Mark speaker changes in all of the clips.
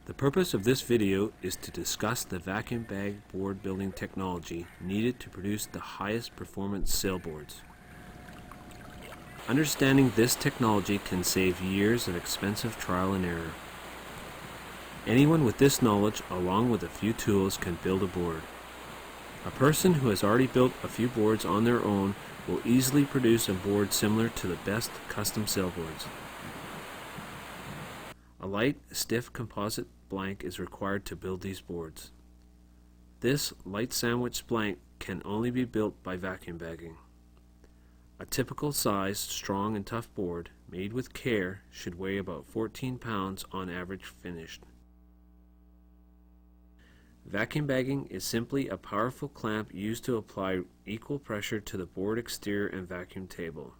Speaker 1: The purpose of this video is to discuss the vacuum bag board building technology needed to produce the highest performance sailboards. Understanding this technology can save years of expensive trial and error. Anyone with this knowledge, along with a few tools, can build a board. A person who has already built a few boards on their own will easily produce a board similar to the best custom sailboards. A light, stiff composite blank is required to build these boards. This light sandwich blank can only be built by vacuum bagging. A typical sized, strong and tough board, made with care, should weigh about 14 pounds on average finished. Vacuum bagging is simply a powerful clamp used to apply equal pressure to the board exterior and vacuum table.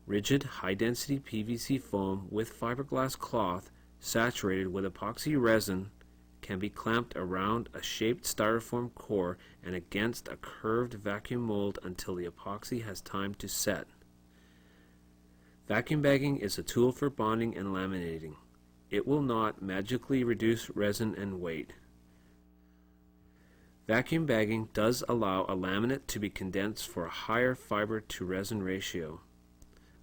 Speaker 1: Rigid, high-density PVC foam with fiberglass cloth saturated with epoxy resin can be clamped around a shaped styrofoam core and against a curved vacuum mold until the epoxy has time to set. Vacuum bagging is a tool for bonding and laminating. It will not magically reduce resin and weight. Vacuum bagging does allow a laminate to be condensed for a higher fiber to resin ratio.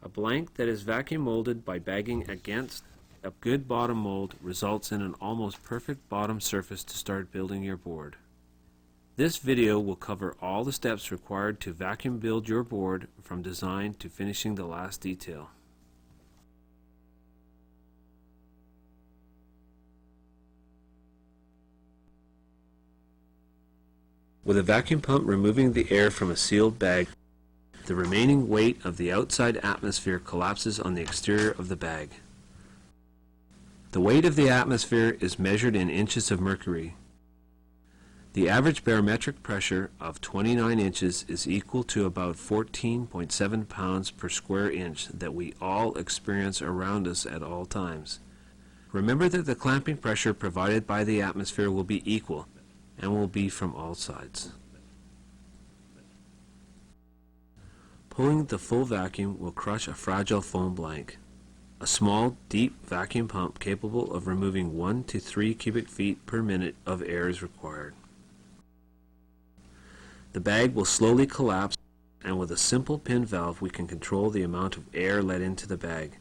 Speaker 1: A blank that is vacuum molded by bagging against a good bottom mold results in an almost perfect bottom surface to start building your board. This video will cover all the steps required to vacuum build your board from design to finishing the last detail. With a vacuum pump removing the air from a sealed bag, the remaining weight of the outside atmosphere collapses on the exterior of the bag. The weight of the atmosphere is measured in inches of mercury. The average barometric pressure of 29 inches is equal to about 14.7 pounds per square inch that we all experience around us at all times. Remember that the clamping pressure provided by the atmosphere will be equal and will be from all sides. Pulling the full vacuum will crush a fragile foam blank. A small, deep vacuum pump capable of removing 1 to 3 cubic feet per minute of air is required. The bag will slowly collapse, and with a simple pin valve we can control the amount of air let into the bag.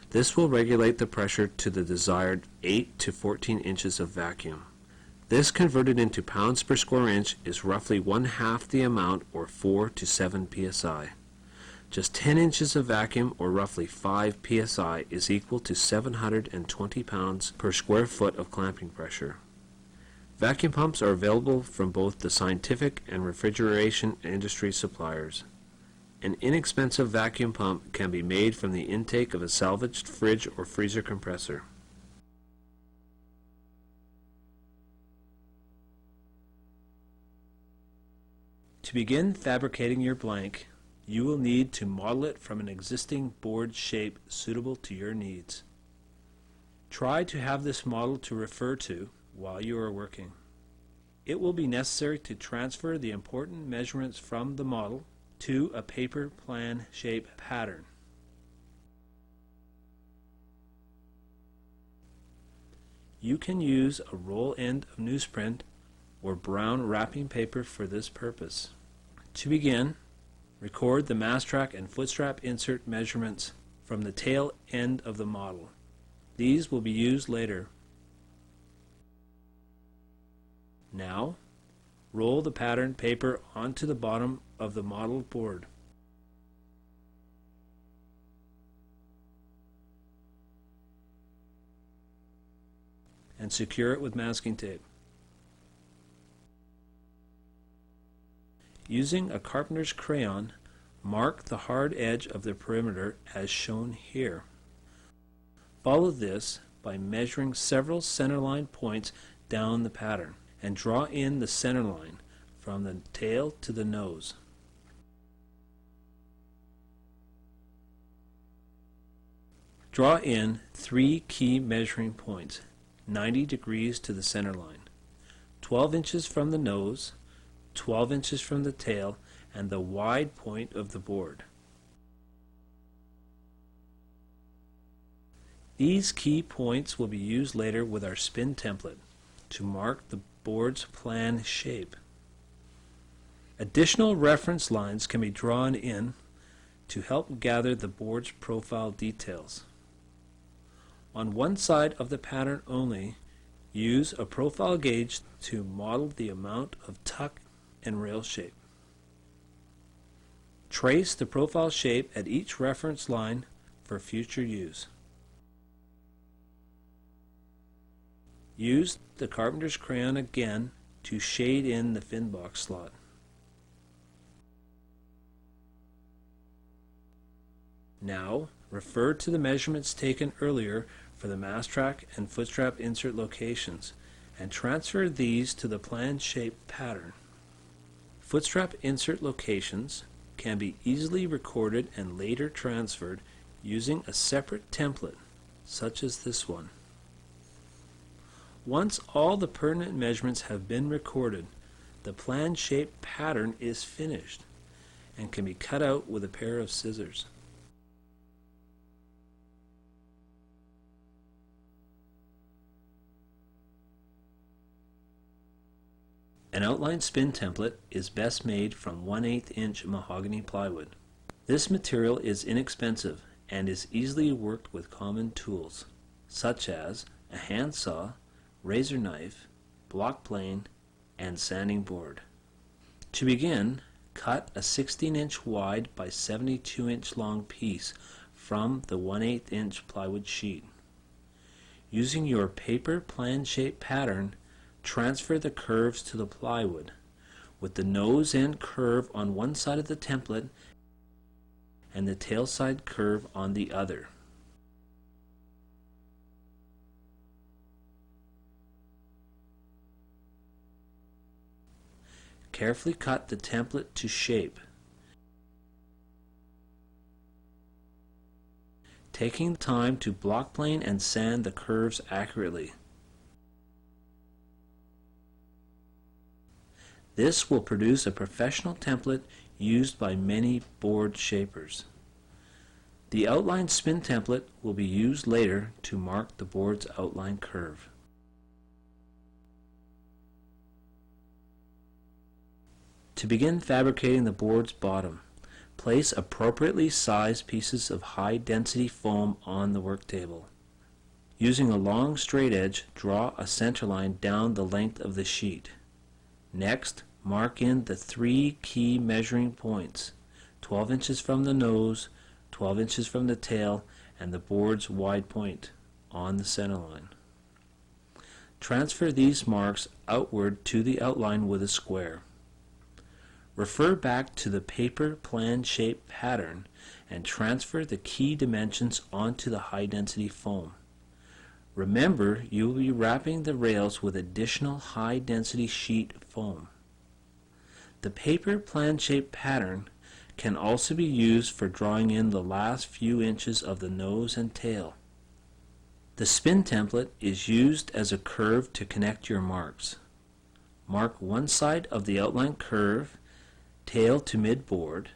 Speaker 1: This will regulate the pressure to the desired 8 to 14 inches of vacuum. This converted into pounds per square inch is roughly 1/2 the amount, or 4 to 7 psi. Just 10 inches of vacuum, or roughly 5 psi, is equal to 720 pounds per square foot of clamping pressure. Vacuum pumps are available from both the scientific and refrigeration industry suppliers. An inexpensive vacuum pump can be made from the intake of a salvaged fridge or freezer compressor. To begin fabricating your blank, you will need to model it from an existing board shape suitable to your needs. Try to have this model to refer to while you are working. It will be necessary to transfer the important measurements from the model to a paper plan shape pattern. You can use a roll end of newsprint or brown wrapping paper for this purpose. To begin, record the mastrack and footstrap insert measurements from the tail end of the model. These will be used later. Now, roll the pattern paper onto the bottom of the model board. And secure it with masking tape. Using a carpenter's crayon, mark the hard edge of the perimeter as shown here. Follow this by measuring several centerline points down the pattern and draw in the center line from the tail to the nose. Draw in 3 key measuring points, 90 degrees to the center line, 12 inches from the nose, 12 inches from the tail, and the wide point of the board. These key points will be used later with our spin template to mark the board's plan shape. Additional reference lines can be drawn in to help gather the board's profile details. On one side of the pattern only, use a profile gauge to model the amount of tuck and rail shape. Trace the profile shape at each reference line for future use. Use the carpenter's crayon again to shade in the fin box slot. Now, refer to the measurements taken earlier for the mast track and foot strap insert locations and transfer these to the plan shape pattern. Foot strap insert locations can be easily recorded and later transferred using a separate template, such as this one. Once all the pertinent measurements have been recorded, the plan shape pattern is finished and can be cut out with a pair of scissors. An outline spin template is best made from 1/8 inch mahogany plywood. This material is inexpensive and is easily worked with common tools, such as a handsaw, razor knife, block plane, and sanding board. To begin, cut a 16 inch wide by 72 inch long piece from the 1/8 inch plywood sheet. Using your paper plan shape pattern, transfer the curves to the plywood, with the nose end curve on one side of the template and the tail side curve on the other. Carefully cut the template to shape, taking time to block plane and sand the curves accurately. This will produce a professional template used by many board shapers. The outline spin template will be used later to mark the board's outline curve. To begin fabricating the board's bottom, place appropriately sized pieces of high density foam on the work table. Using a long straight edge, draw a center line down the length of the sheet. Next, mark in the 3 key measuring points, 12 inches from the nose, 12 inches from the tail, and the board's wide point on the center line. Transfer these marks outward to the outline with a square. Refer back to the paper plan shape pattern and transfer the key dimensions onto the high density foam. Remember, you will be wrapping the rails with additional high density sheet foam. The paper plan shape pattern can also be used for drawing in the last few inches of the nose and tail. The spin template is used as a curve to connect your marks. Mark one side of the outline curve, tail to mid-board.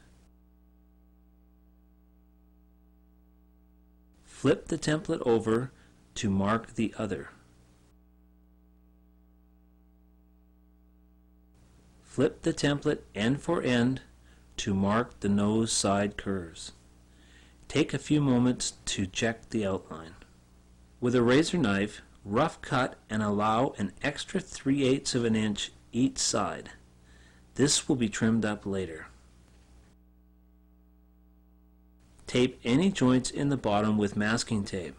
Speaker 1: Flip the template over to mark the other. Flip the template end for end to mark the nose side curves. Take a few moments to check the outline. With a razor knife, rough cut and allow an extra 3/8 of an inch each side. This will be trimmed up later. Tape any joints in the bottom with masking tape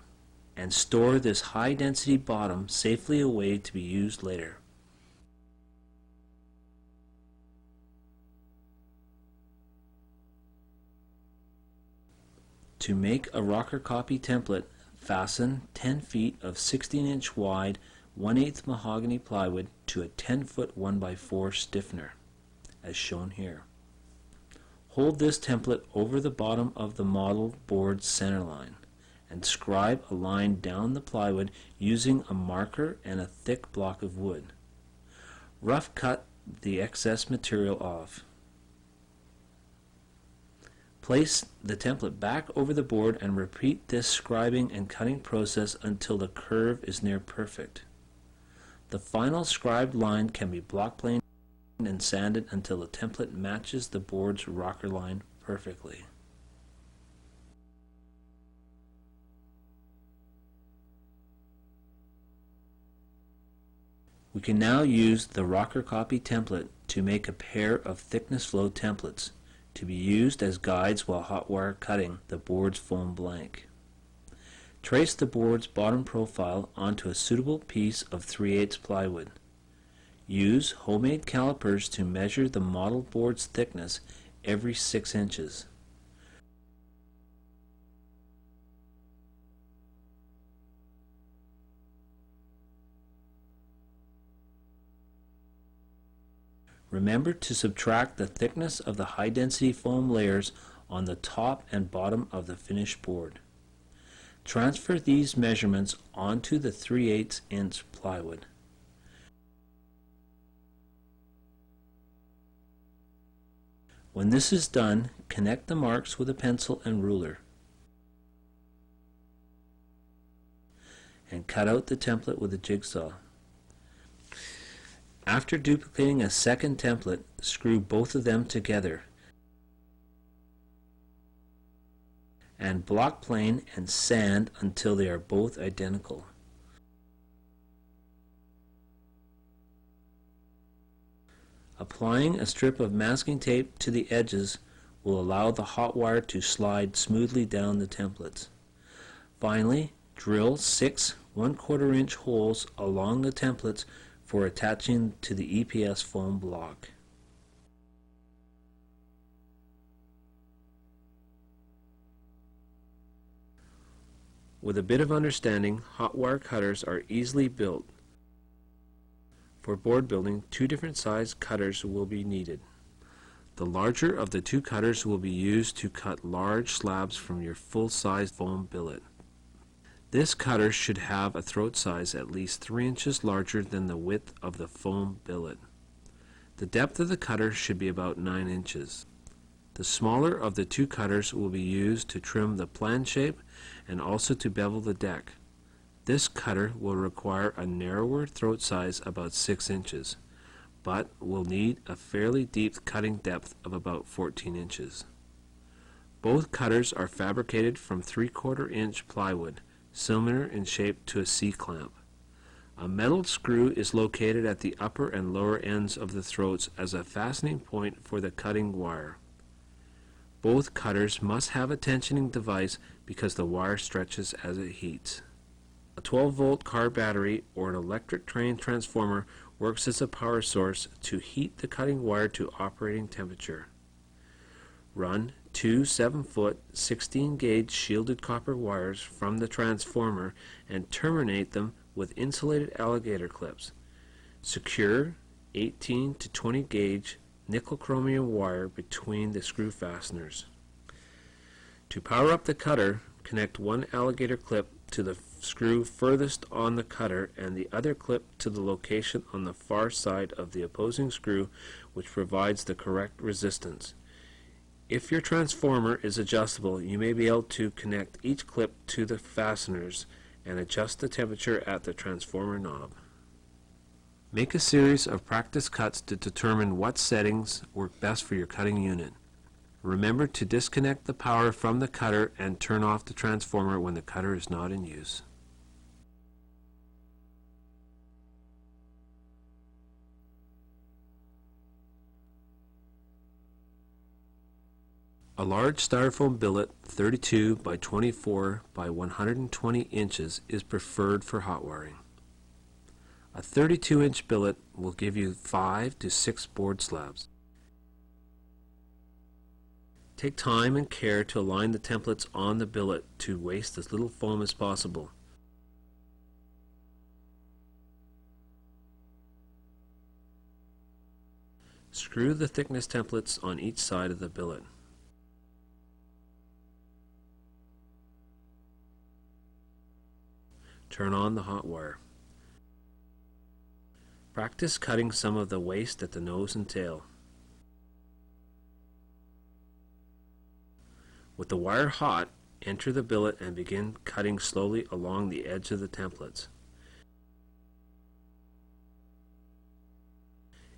Speaker 1: and store this high density bottom safely away to be used later. To make a rocker copy template, fasten 10 feet of 16 inch wide 1/8 mahogany plywood to a 10-foot 1x4 stiffener, as shown here. Hold this template over the bottom of the model board's center line and scribe a line down the plywood using a marker and a thick block of wood. Rough cut the excess material off. Place the template back over the board and repeat this scribing and cutting process until the curve is near perfect. The final scribed line can be block planed and sanded until the template matches the board's rocker line perfectly. We can now use the rocker copy template to make a pair of thickness flow templates to be used as guides while hot wire cutting the board's foam blank. Trace the board's bottom profile onto a suitable piece of 3/8 plywood. Use homemade calipers to measure the model board's thickness every 6 inches. Remember to subtract the thickness of the high-density foam layers on the top and bottom of the finished board. Transfer these measurements onto the 3/8 inch plywood. When this is done, connect the marks with a pencil and ruler and cut out the template with a jigsaw. After duplicating a second template, screw both of them together and block plane and sand until they are both identical. Applying a strip of masking tape to the edges will allow the hot wire to slide smoothly down the templates. Finally, drill 6 1/4 inch holes along the templates for attaching to the EPS foam block. With a bit of understanding, hot wire cutters are easily built. For board building, 2 different size cutters will be needed. The larger of the 2 cutters will be used to cut large slabs from your full-size foam billet. This cutter should have a throat size at least 3 inches larger than the width of the foam billet. The depth of the cutter should be about 9 inches. The smaller of the 2 cutters will be used to trim the plan shape and also to bevel the deck. This cutter will require a narrower throat size about 6 inches, but will need a fairly deep cutting depth of about 14 inches. Both cutters are fabricated from 3/4 inch plywood, similar in shape to a C-clamp. A metal screw is located at the upper and lower ends of the throats as a fastening point for the cutting wire. Both cutters must have a tensioning device because the wire stretches as it heats. A 12-volt car battery or an electric train transformer works as a power source to heat the cutting wire to operating temperature. Run 2 7-foot 16-gauge shielded copper wires from the transformer and terminate them with insulated alligator clips. Secure 18 to 20 gauge nickel chromium wire between the screw fasteners. To power up the cutter, connect one alligator clip to the screw furthest on the cutter and the other clip to the location on the far side of the opposing screw, which provides the correct resistance. If your transformer is adjustable, you may be able to connect each clip to the fasteners and adjust the temperature at the transformer knob. Make a series of practice cuts to determine what settings work best for your cutting unit. Remember to disconnect the power from the cutter and turn off the transformer when the cutter is not in use. A large styrofoam billet 32 by 24 by 120 inches is preferred for hot wiring. A 32-inch billet will give you 5 to 6 board slabs. Take time and care to align the templates on the billet to waste as little foam as possible. Screw the thickness templates on each side of the billet. Turn on the hot wire. Practice cutting some of the waste at the nose and tail. With the wire hot, enter the billet and begin cutting slowly along the edge of the templates.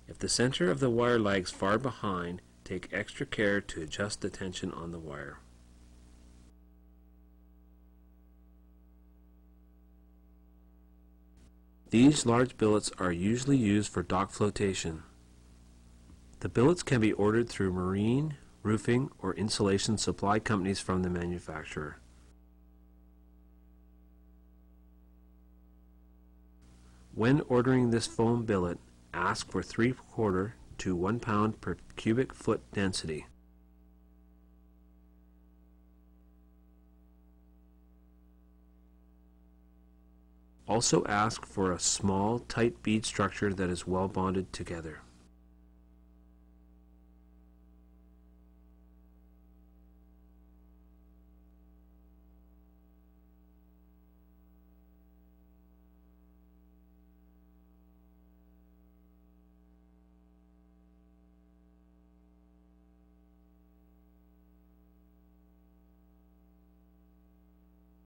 Speaker 1: If the center of the wire lags far behind, take extra care to adjust the tension on the wire. These large billets are usually used for dock flotation. The billets can be ordered through marine, roofing, or insulation supply companies from the manufacturer. When ordering this foam billet, ask for 3/4 to 1 pound per cubic foot density. Also ask for a small, tight bead structure that is well bonded together.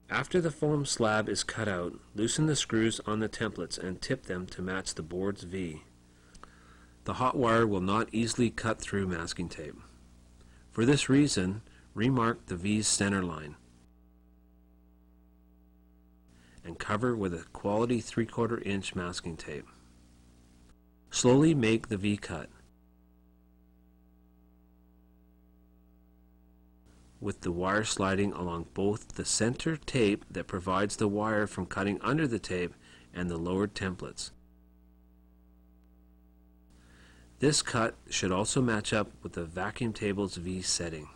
Speaker 1: After the foam slab is cut out, loosen the screws on the templates and tip them to match the board's V. The hot wire will not easily cut through masking tape. For this reason, remark the V's center line and cover with a quality 3/4 inch masking tape. Slowly make the V cut, with the wire sliding along both the center tape that provides the wire from cutting under the tape and the lowered templates. This cut should also match up with the vacuum table's V setting.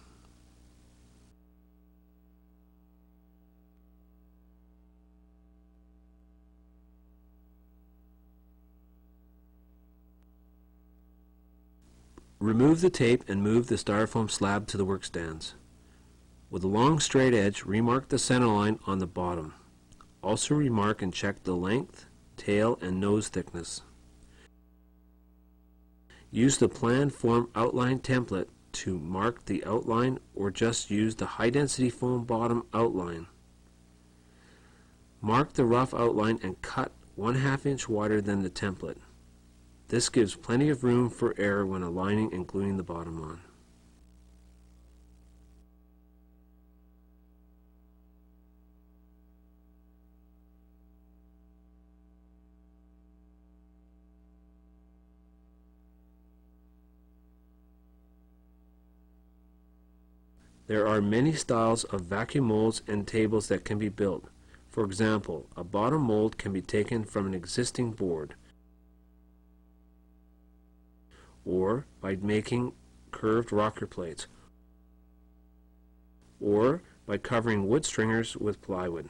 Speaker 1: Remove the tape and move the styrofoam slab to the work stands. With a long straight edge, remark the center line on the bottom. Also remark and check the length, tail, and nose thickness. Use the plan form outline template to mark the outline, or just use the high density foam bottom outline. Mark the rough outline and cut 1/2 inch wider than the template. This gives plenty of room for error when aligning and gluing the bottom on. There are many styles of vacuum molds and tables that can be built. For example, a bottom mold can be taken from an existing board, or by making curved rocker plates, or by covering wood stringers with plywood.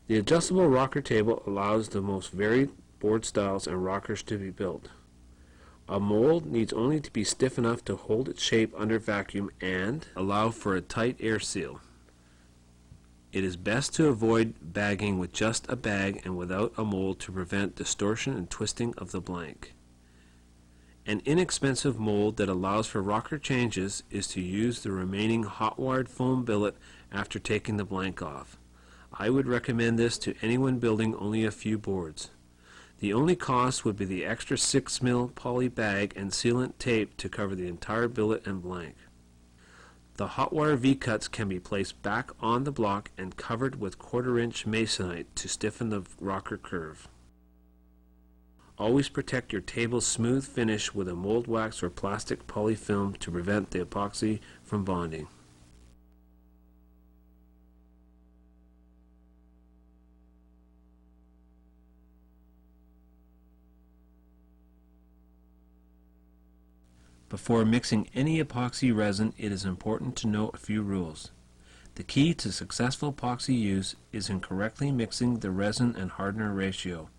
Speaker 1: The adjustable rocker table allows the most varied board styles and rockers to be built. A mold needs only to be stiff enough to hold its shape under vacuum and allow for a tight air seal. It is best to avoid bagging with just a bag and without a mold to prevent distortion and twisting of the blank. An inexpensive mold that allows for rocker changes is to use the remaining hot wired foam billet after taking the blank off. I would recommend this to anyone building only a few boards. The only cost would be the extra 6mm poly bag and sealant tape to cover the entire billet and blank. The hot wire V-cuts can be placed back on the block and covered with 1/4 inch masonite to stiffen the rocker curve. Always protect your table's smooth finish with a mold wax or plastic polyfilm to prevent the epoxy from bonding. Before mixing any epoxy resin, it is important to know a few rules. The key to successful epoxy use is in correctly mixing the resin and hardener ratio.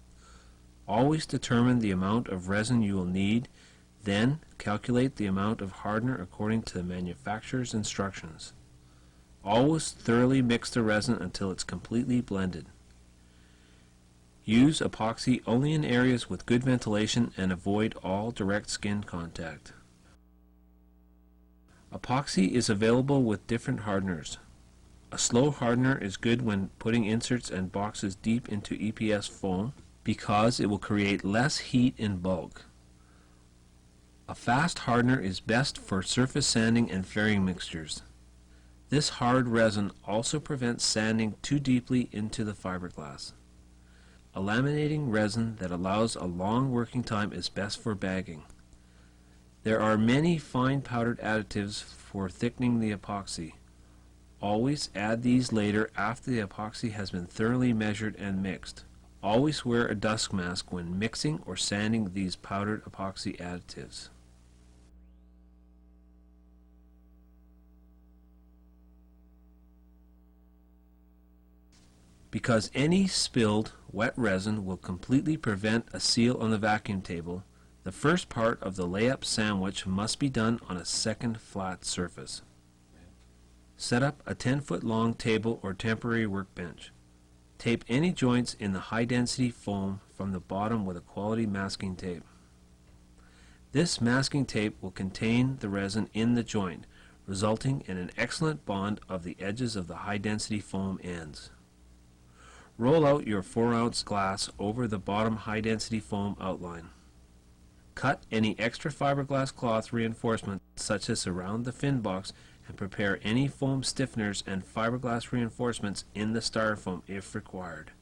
Speaker 1: Always determine the amount of resin you will need, then calculate the amount of hardener according to the manufacturer's instructions. Always thoroughly mix the resin until it's completely blended. Use epoxy only in areas with good ventilation and avoid all direct skin contact. Epoxy is available with different hardeners. A slow hardener is good when putting inserts and boxes deep into EPS foam because it will create less heat in bulk. A fast hardener is best for surface sanding and fairing mixtures. This hard resin also prevents sanding too deeply into the fiberglass. A laminating resin that allows a long working time is best for bagging. There are many fine powdered additives for thickening the epoxy. Always add these later after the epoxy has been thoroughly measured and mixed. Always wear a dust mask when mixing or sanding these powdered epoxy additives. Because any spilled wet resin will completely prevent a seal on the vacuum table, the first part of the layup sandwich must be done on a second flat surface. Set up a 10-foot long table or temporary workbench. Tape any joints in the high-density foam from the bottom with a quality masking tape. This masking tape will contain the resin in the joint, resulting in an excellent bond of the edges of the high-density foam ends. Roll out your 4-ounce glass over the bottom high-density foam outline. Cut any extra fiberglass cloth reinforcement such as around the fin box and prepare any foam stiffeners and fiberglass reinforcements in the styrofoam if required.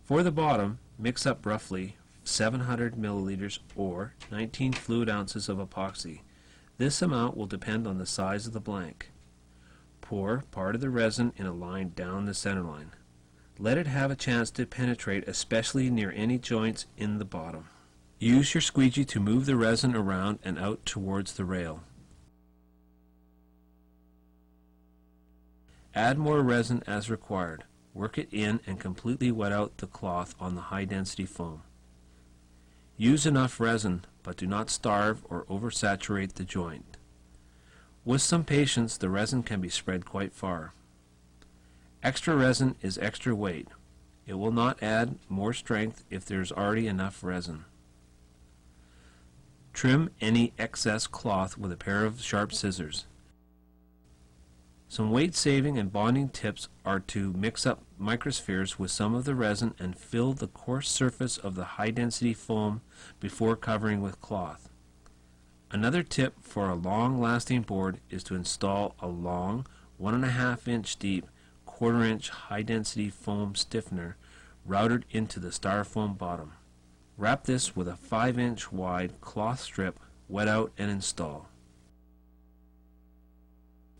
Speaker 1: For the bottom, mix up roughly 700 milliliters or 19 fluid ounces of epoxy. This amount will depend on the size of the blank. Pour part of the resin in a line down the center line. Let it have a chance to penetrate, especially near any joints in the bottom. Use your squeegee to move the resin around and out towards the rail. Add more resin as required. Work it in and completely wet out the cloth on the high-density foam. Use enough resin, but do not starve or oversaturate the joint. With some patience, the resin can be spread quite far. Extra resin is extra weight. It will not add more strength if there is already enough resin. Trim any excess cloth with a pair of sharp scissors. Some weight-saving and bonding tips are to mix up microspheres with some of the resin and fill the coarse surface of the high-density foam before covering with cloth. Another tip for a long-lasting board is to install a long 1.5 inch deep 1/4 inch high-density foam stiffener routed into the styrofoam bottom. Wrap this with a 5 inch wide cloth strip, wet out and install.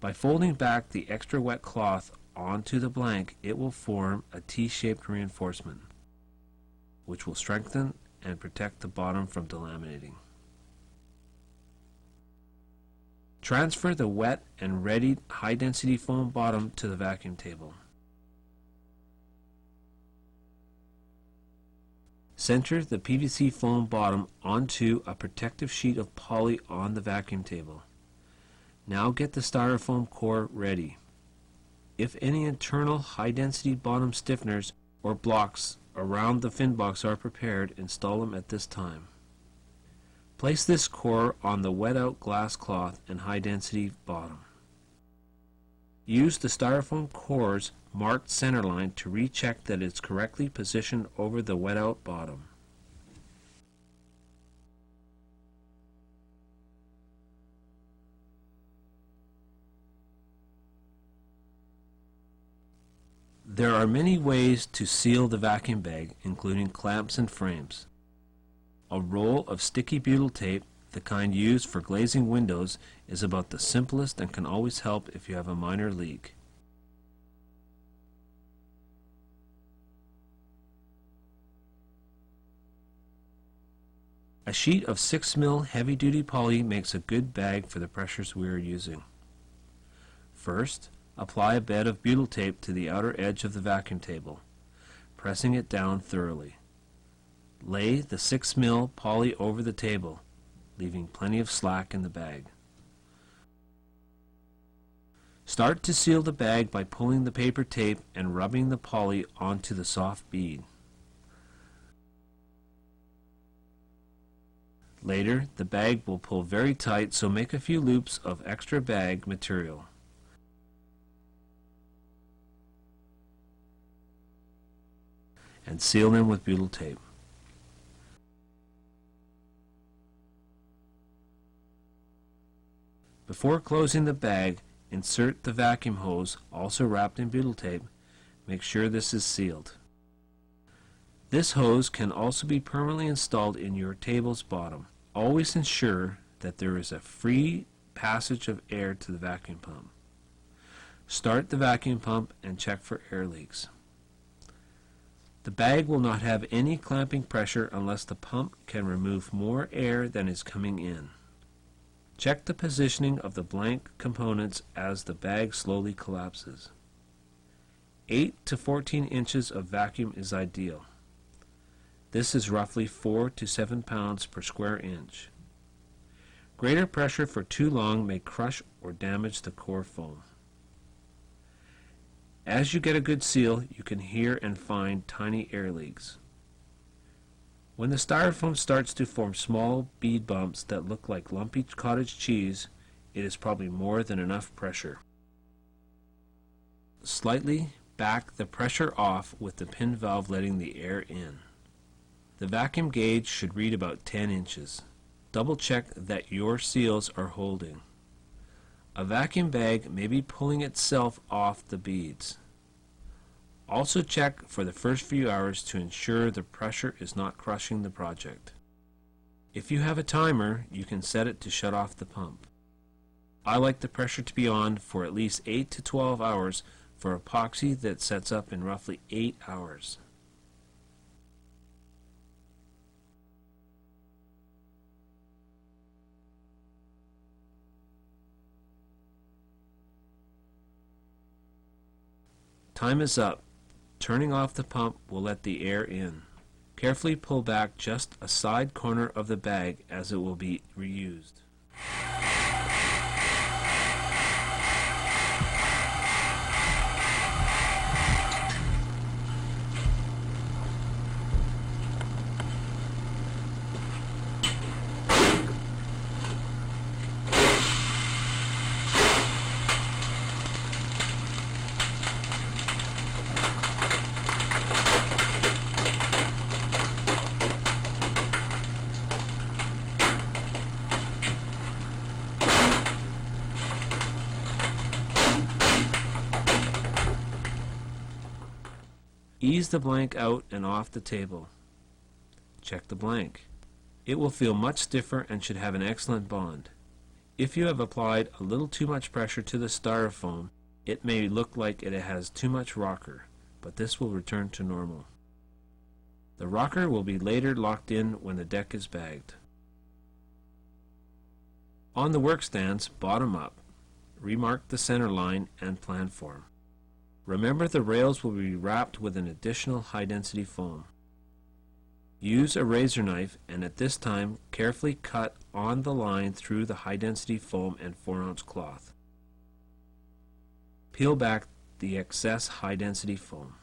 Speaker 1: By folding back the extra wet cloth onto the blank, it will form a T-shaped reinforcement, which will strengthen and protect the bottom from delaminating. Transfer the wet and readied high-density foam bottom to the vacuum table. Center the PVC foam bottom onto a protective sheet of poly on the vacuum table. Now get the styrofoam core ready. If any internal high-density bottom stiffeners or blocks around the fin box are prepared, install them at this time. Place this core on the wet-out glass cloth and high-density bottom. Use the styrofoam core's marked center line to recheck that it's correctly positioned over the wet-out bottom. There are many ways to seal the vacuum bag, including clamps and frames. A roll of sticky butyl tape, the kind used for glazing windows, is about the simplest and can always help if you have a minor leak. A sheet of 6mm heavy-duty poly makes a good bag for the pressures we are using. First, apply a bed of butyl tape to the outer edge of the vacuum table, pressing it down thoroughly. Lay the 6mm poly over the table, leaving plenty of slack in the bag. Start to seal the bag by pulling the paper tape and rubbing the poly onto the soft bead. Later, the bag will pull very tight, so make a few loops of extra bag material. And seal them with butyl tape. Before closing the bag, insert the vacuum hose, also wrapped in butyl tape. Make sure this is sealed. This hose can also be permanently installed in your table's bottom. Always ensure that there is a free passage of air to the vacuum pump. Start the vacuum pump and check for air leaks. The bag will not have any clamping pressure unless the pump can remove more air than is coming in. Check the positioning of the blank components as the bag slowly collapses. 8 to 14 inches of vacuum is ideal. This is roughly 4 to 7 pounds per square inch. Greater pressure for too long may crush or damage the core foam. As you get a good seal, you can hear and find tiny air leaks. When the styrofoam starts to form small bead bumps that look like lumpy cottage cheese, it is probably more than enough pressure. Slightly back the pressure off with the pin valve letting the air in. The vacuum gauge should read about 10 inches. Double check that your seals are holding. A vacuum bag may be pulling itself off the beads. Also check for the first few hours to ensure the pressure is not crushing the project. If you have a timer, you can set it to shut off the pump. I like the pressure to be on for at least 8 to 12 hours for epoxy that sets up in roughly 8 hours. Time is up. Turning off the pump will let the air in. Carefully pull back just a side corner of the bag as it will be reused. Ease the blank out and off the table. Check the blank. It will feel much stiffer and should have an excellent bond. If you have applied a little too much pressure to the styrofoam, it may look like it has too much rocker, but this will return to normal. The rocker will be later locked in when the deck is bagged. On the work stands, bottom up, remark the center line and plan form. Remember the rails will be wrapped with an additional high-density foam. Use a razor knife and at this time carefully cut on the line through the high-density foam and 4-ounce cloth. Peel back the excess high-density foam.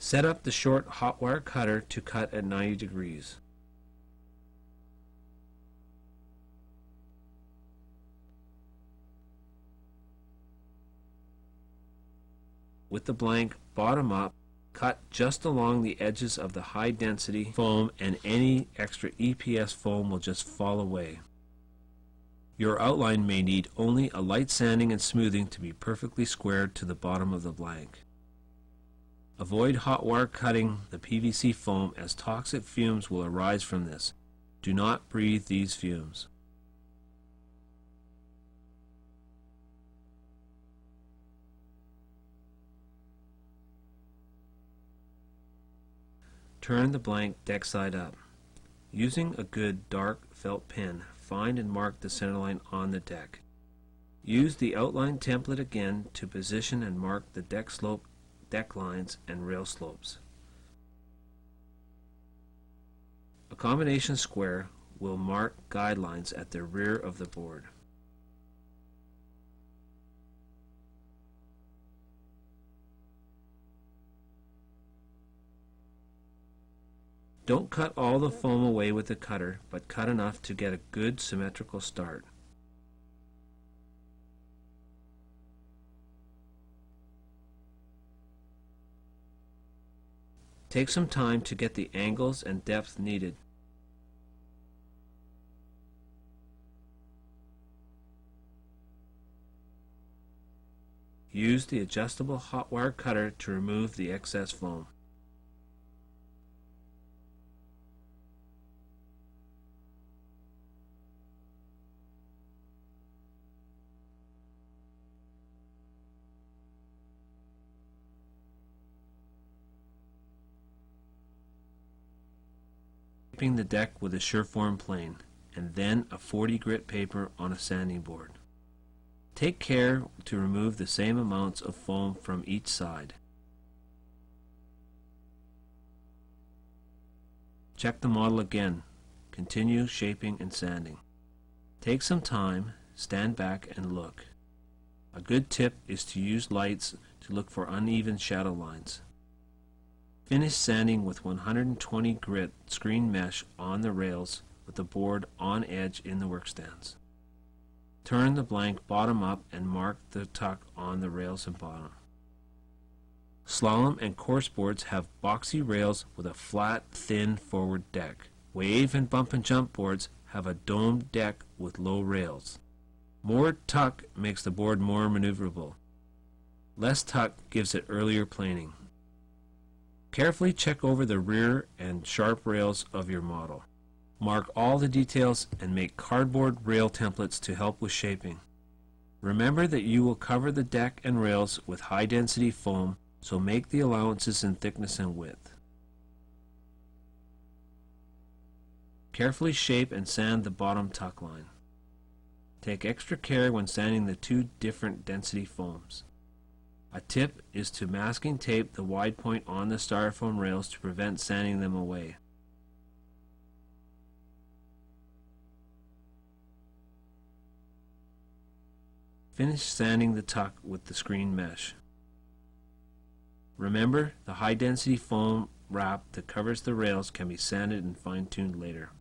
Speaker 1: Set up the short hot wire cutter to cut at 90 degrees. With the blank bottom up, cut just along the edges of the high density foam and any extra EPS foam will just fall away. Your outline may need only a light sanding and smoothing to be perfectly squared to the bottom of the blank. Avoid hot wire cutting the PVC foam as toxic fumes will arise from this. Do not breathe these fumes. Turn the blank deck side up. Using a good dark felt pen, find and mark the centerline on the deck. Use the outline template again to position and mark the deck slope, deck lines, and rail slopes. A combination square will mark guidelines at the rear of the board. Don't cut all the foam away with the cutter, but cut enough to get a good symmetrical start. Take some time to get the angles and depth needed. Use the adjustable hot wire cutter to remove the excess foam. Shaping the deck with a Surform plane, and then a 40 grit paper on a sanding board. Take care to remove the same amounts of foam from each side. Check the model again. Continue shaping and sanding. Take some time, stand back and look. A good tip is to use lights to look for uneven shadow lines. Finish sanding with 120 grit screen mesh on the rails with the board on edge in the workstands. Turn the blank bottom up and mark the tuck on the rails and bottom. Slalom and course boards have boxy rails with a flat, thin forward deck. Wave and bump and jump boards have a domed deck with low rails. More tuck makes the board more maneuverable. Less tuck gives it earlier planing. Carefully check over the rear and sharp rails of your model. Mark all the details and make cardboard rail templates to help with shaping. Remember that you will cover the deck and rails with high density foam, so make the allowances in thickness and width. Carefully shape and sand the bottom tuck line. Take extra care when sanding the two different density foams. A tip is to masking tape the wide point on the styrofoam rails to prevent sanding them away. Finish sanding the tuck with the screen mesh. Remember, the high density foam wrap that covers the rails can be sanded and fine-tuned later.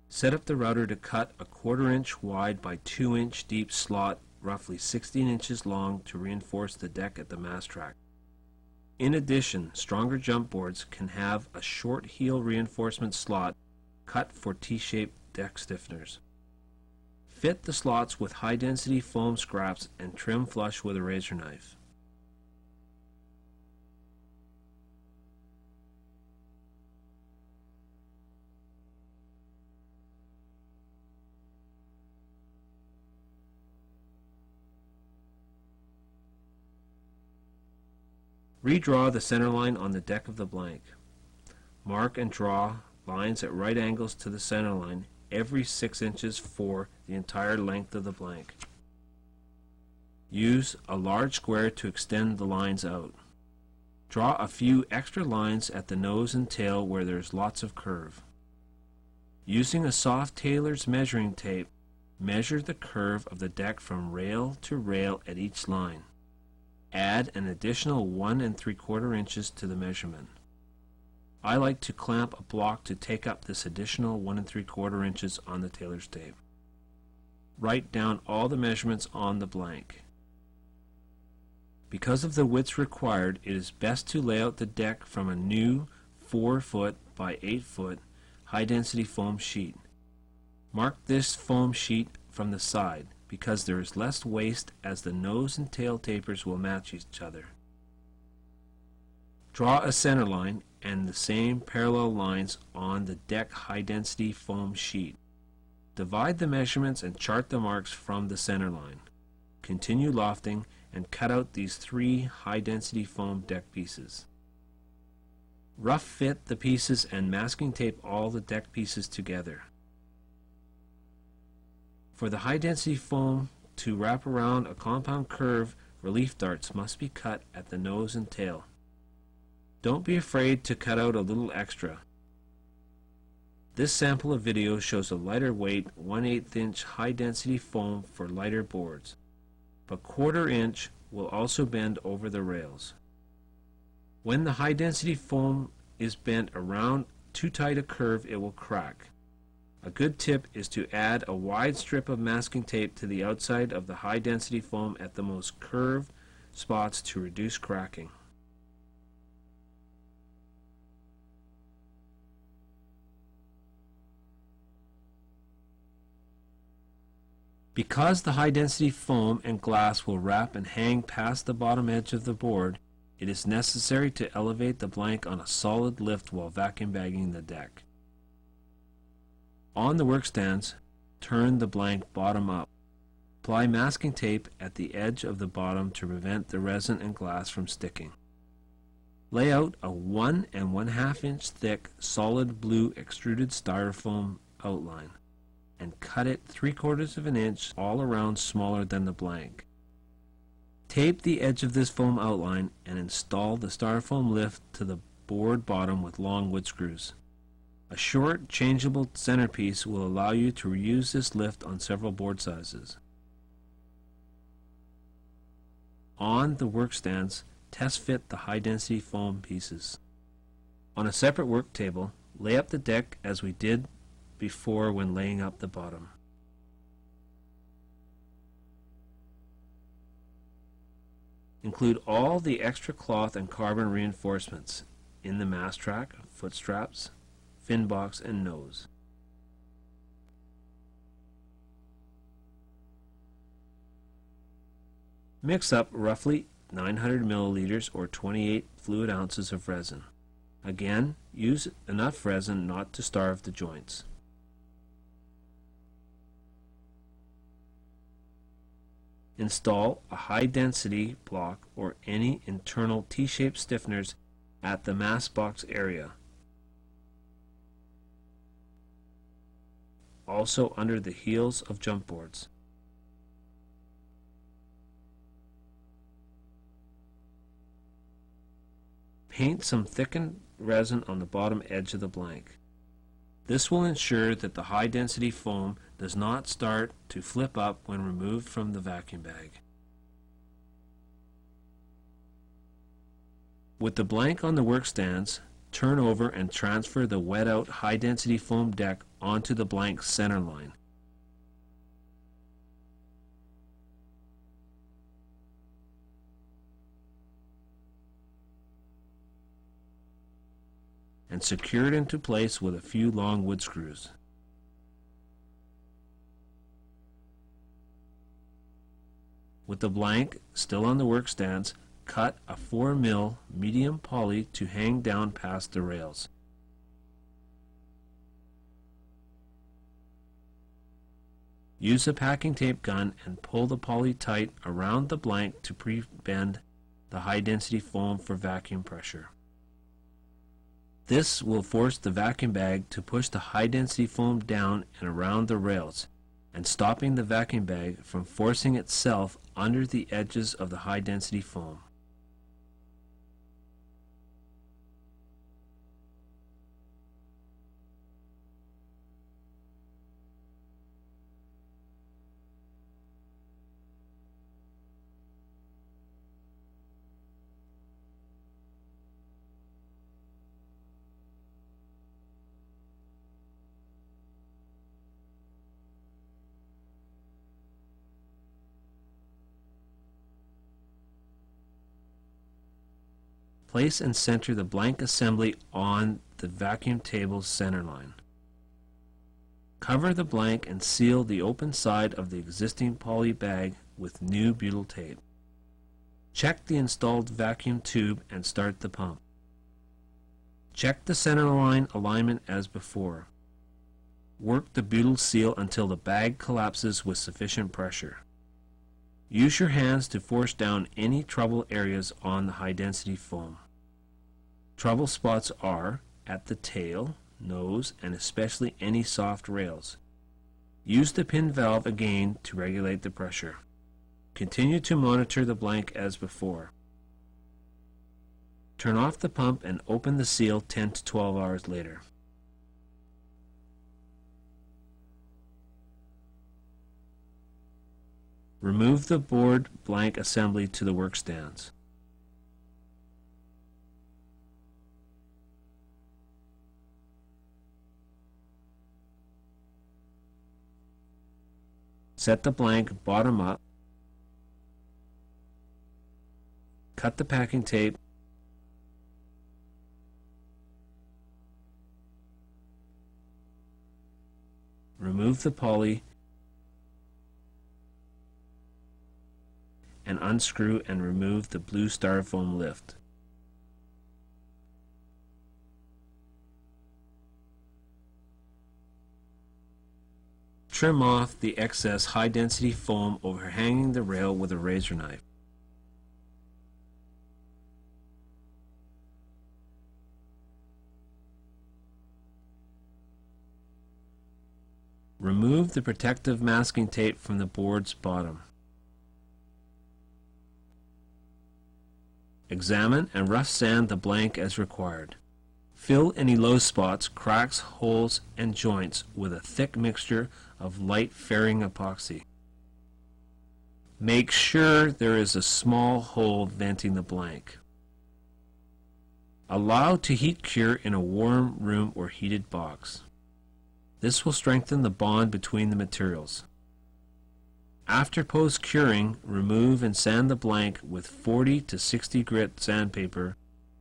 Speaker 1: Set up the router to cut a 1/4 inch wide by 2 inch deep slot roughly 16 inches long to reinforce the deck at the mast track. In addition, stronger jump boards can have a short heel reinforcement slot cut for T-shaped deck stiffeners. Fit the slots with high density foam scraps and trim flush with a razor knife. Redraw the center line on the deck of the blank. Mark and draw lines at right angles to the center line every 6 inches for the entire length of the blank. Use a large square to extend the lines out. Draw a few extra lines at the nose and tail where there's lots of curve. Using a soft tailor's measuring tape, measure the curve of the deck from rail to rail at each line. Add an additional 1 3/4 inches to the measurement. I like to clamp a block to take up this additional 1 3/4 inches on the tailor's tape. Write down all the measurements on the blank. Because of the widths required, it is best to lay out the deck from a new 4 foot by 8 foot high density foam sheet. Mark this foam sheet from the side, because there is less waste as the nose and tail tapers will match each other. Draw a center line and the same parallel lines on the deck high density foam sheet. Divide the measurements and chart the marks from the center line. Continue lofting and cut out these 3 high density foam deck pieces. Rough fit the pieces and masking tape all the deck pieces together. For the high density foam to wrap around a compound curve, relief darts must be cut at the nose and tail. Don't be afraid to cut out a little extra. This sample of video shows a lighter weight 1/8 inch high density foam for lighter boards, but 1/4 inch will also bend over the rails. When the high density foam is bent around too tight a curve, it will crack. A good tip is to add a wide strip of masking tape to the outside of the high density foam at the most curved spots to reduce cracking. Because the high density foam and glass will wrap and hang past the bottom edge of the board, it is necessary to elevate the blank on a solid lift while vacuum bagging the deck. On the work stands, turn the blank bottom up. Apply masking tape at the edge of the bottom to prevent the resin and glass from sticking. Lay out a 1 1/2 inch thick solid blue extruded styrofoam outline and cut it 3/4 of an inch all around smaller than the blank. Tape the edge of this foam outline and install the styrofoam lift to the board bottom with long wood screws. A short, changeable centerpiece will allow you to reuse this lift on several board sizes. On the work stands, test fit the high-density foam pieces. On a separate work table, lay up the deck as we did before when laying up the bottom. Include all the extra cloth and carbon reinforcements in the mast track, foot straps, fin box, and nose. Mix up roughly 900 milliliters or 28 fluid ounces of resin. Again, use enough resin not to starve the joints. Install a high-density block or any internal T-shaped stiffeners at the mast box area. Also under the heels of jump boards. Paint some thickened resin on the bottom edge of the blank. This will ensure that the high-density foam does not start to flip up when removed from the vacuum bag. With the blank on the work stands, turn over and transfer the wet-out high-density foam deck onto the blank center line. And secure it into place with a few long wood screws. With the blank still on the work stands, cut a 4 mil medium poly to hang down past the rails. Use a packing tape gun and pull the poly tight around the blank to pre-bend the high-density foam for vacuum pressure. This will force the vacuum bag to push the high-density foam down and around the rails, and stopping the vacuum bag from forcing itself under the edges of the high-density foam. Place and center the blank assembly on the vacuum table's center line. Cover the blank and seal the open side of the existing poly bag with new butyl tape. Check the installed vacuum tube and start the pump. Check the center line alignment as before. Work the butyl seal until the bag collapses with sufficient pressure. Use your hands to force down any trouble areas on the high-density foam. Trouble spots are at the tail, nose, and especially any soft rails. Use the pin valve again to regulate the pressure. Continue to monitor the blank as before. Turn off the pump and open the seal 10 to 12 hours later. Remove the board blank assembly to the work stands. Set the blank bottom up. Cut the packing tape. Remove the poly and unscrew and remove the blue styrofoam lift. Trim off the excess high-density foam overhanging the rail with a razor knife. Remove the protective masking tape from the board's bottom. Examine and rough sand the blank as required. Fill any low spots, cracks, holes, and joints with a thick mixture of light fairing epoxy. Make sure there is a small hole venting the blank. Allow to heat cure in a warm room or heated box. This will strengthen the bond between the materials. After post-curing, remove and sand the blank with 40 to 60 grit sandpaper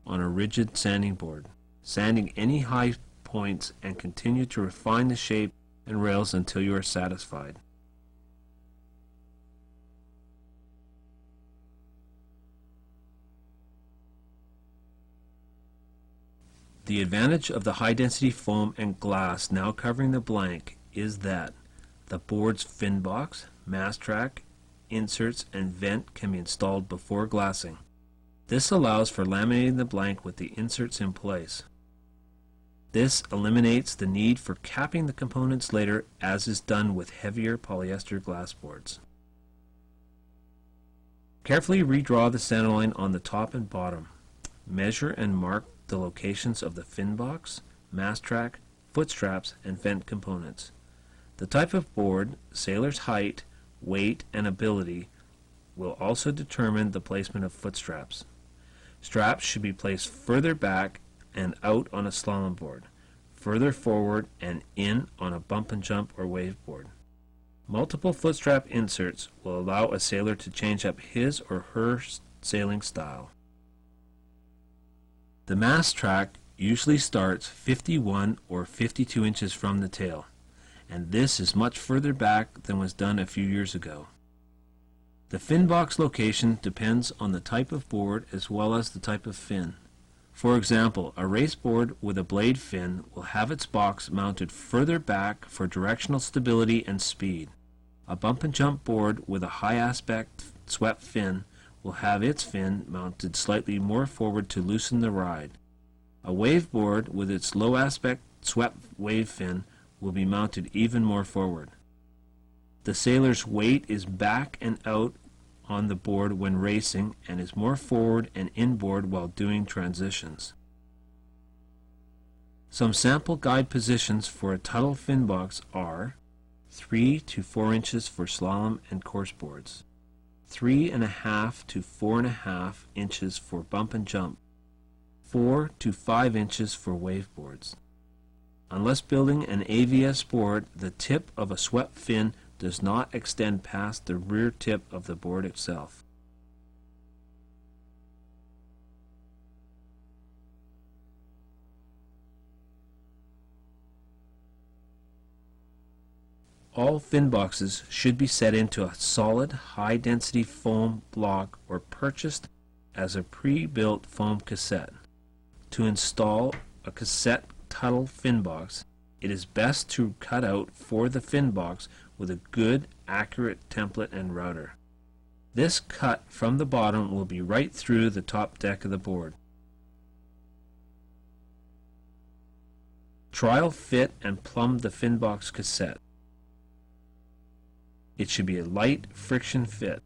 Speaker 1: on a rigid sanding board, sanding any high points, and continue to refine the shape and rails until you are satisfied. The advantage of the high-density foam and glass now covering the blank is that the board's fin box, mast track, inserts, and vent can be installed before glassing. This allows for laminating the blank with the inserts in place. This eliminates the need for capping the components later, as is done with heavier polyester glass boards. Carefully redraw the centerline on the top and bottom. Measure and mark the locations of the fin box, mast track, foot straps, and vent components. The type of board, sailor's height, weight, and ability will also determine the placement of foot straps. Straps should be placed further back and out on a slalom board, further forward and in on a bump and jump or wave board. Multiple foot strap inserts will allow a sailor to change up his or her sailing style. The mast track usually starts 51 or 52 inches from the tail, and this is much further back than was done a few years ago. The fin box location depends on the type of board as well as the type of fin. For example, a race board with a blade fin will have its box mounted further back for directional stability and speed. A bump and jump board with a high aspect swept fin will have its fin mounted slightly more forward to loosen the ride. A wave board with its low aspect swept wave fin will be mounted even more forward. The sailor's weight is back and out on the board when racing and is more forward and inboard while doing transitions. Some sample guide positions for a Tuttle fin box are 3 to 4 inches for slalom and course boards, 3.5 to 4.5 inches for bump and jump, 4 to 5 inches for wave boards. Unless building an AVS board, the tip of a swept fin does not extend past the rear tip of the board itself. All fin boxes should be set into a solid high-density foam block or purchased as a pre-built foam cassette. To install a cassette Tuttle fin box, it is best to cut out for the fin box with a good, accurate template and router. This cut from the bottom will be right through the top deck of the board. Trial fit and plumb the fin box cassette. It should be a light friction fit.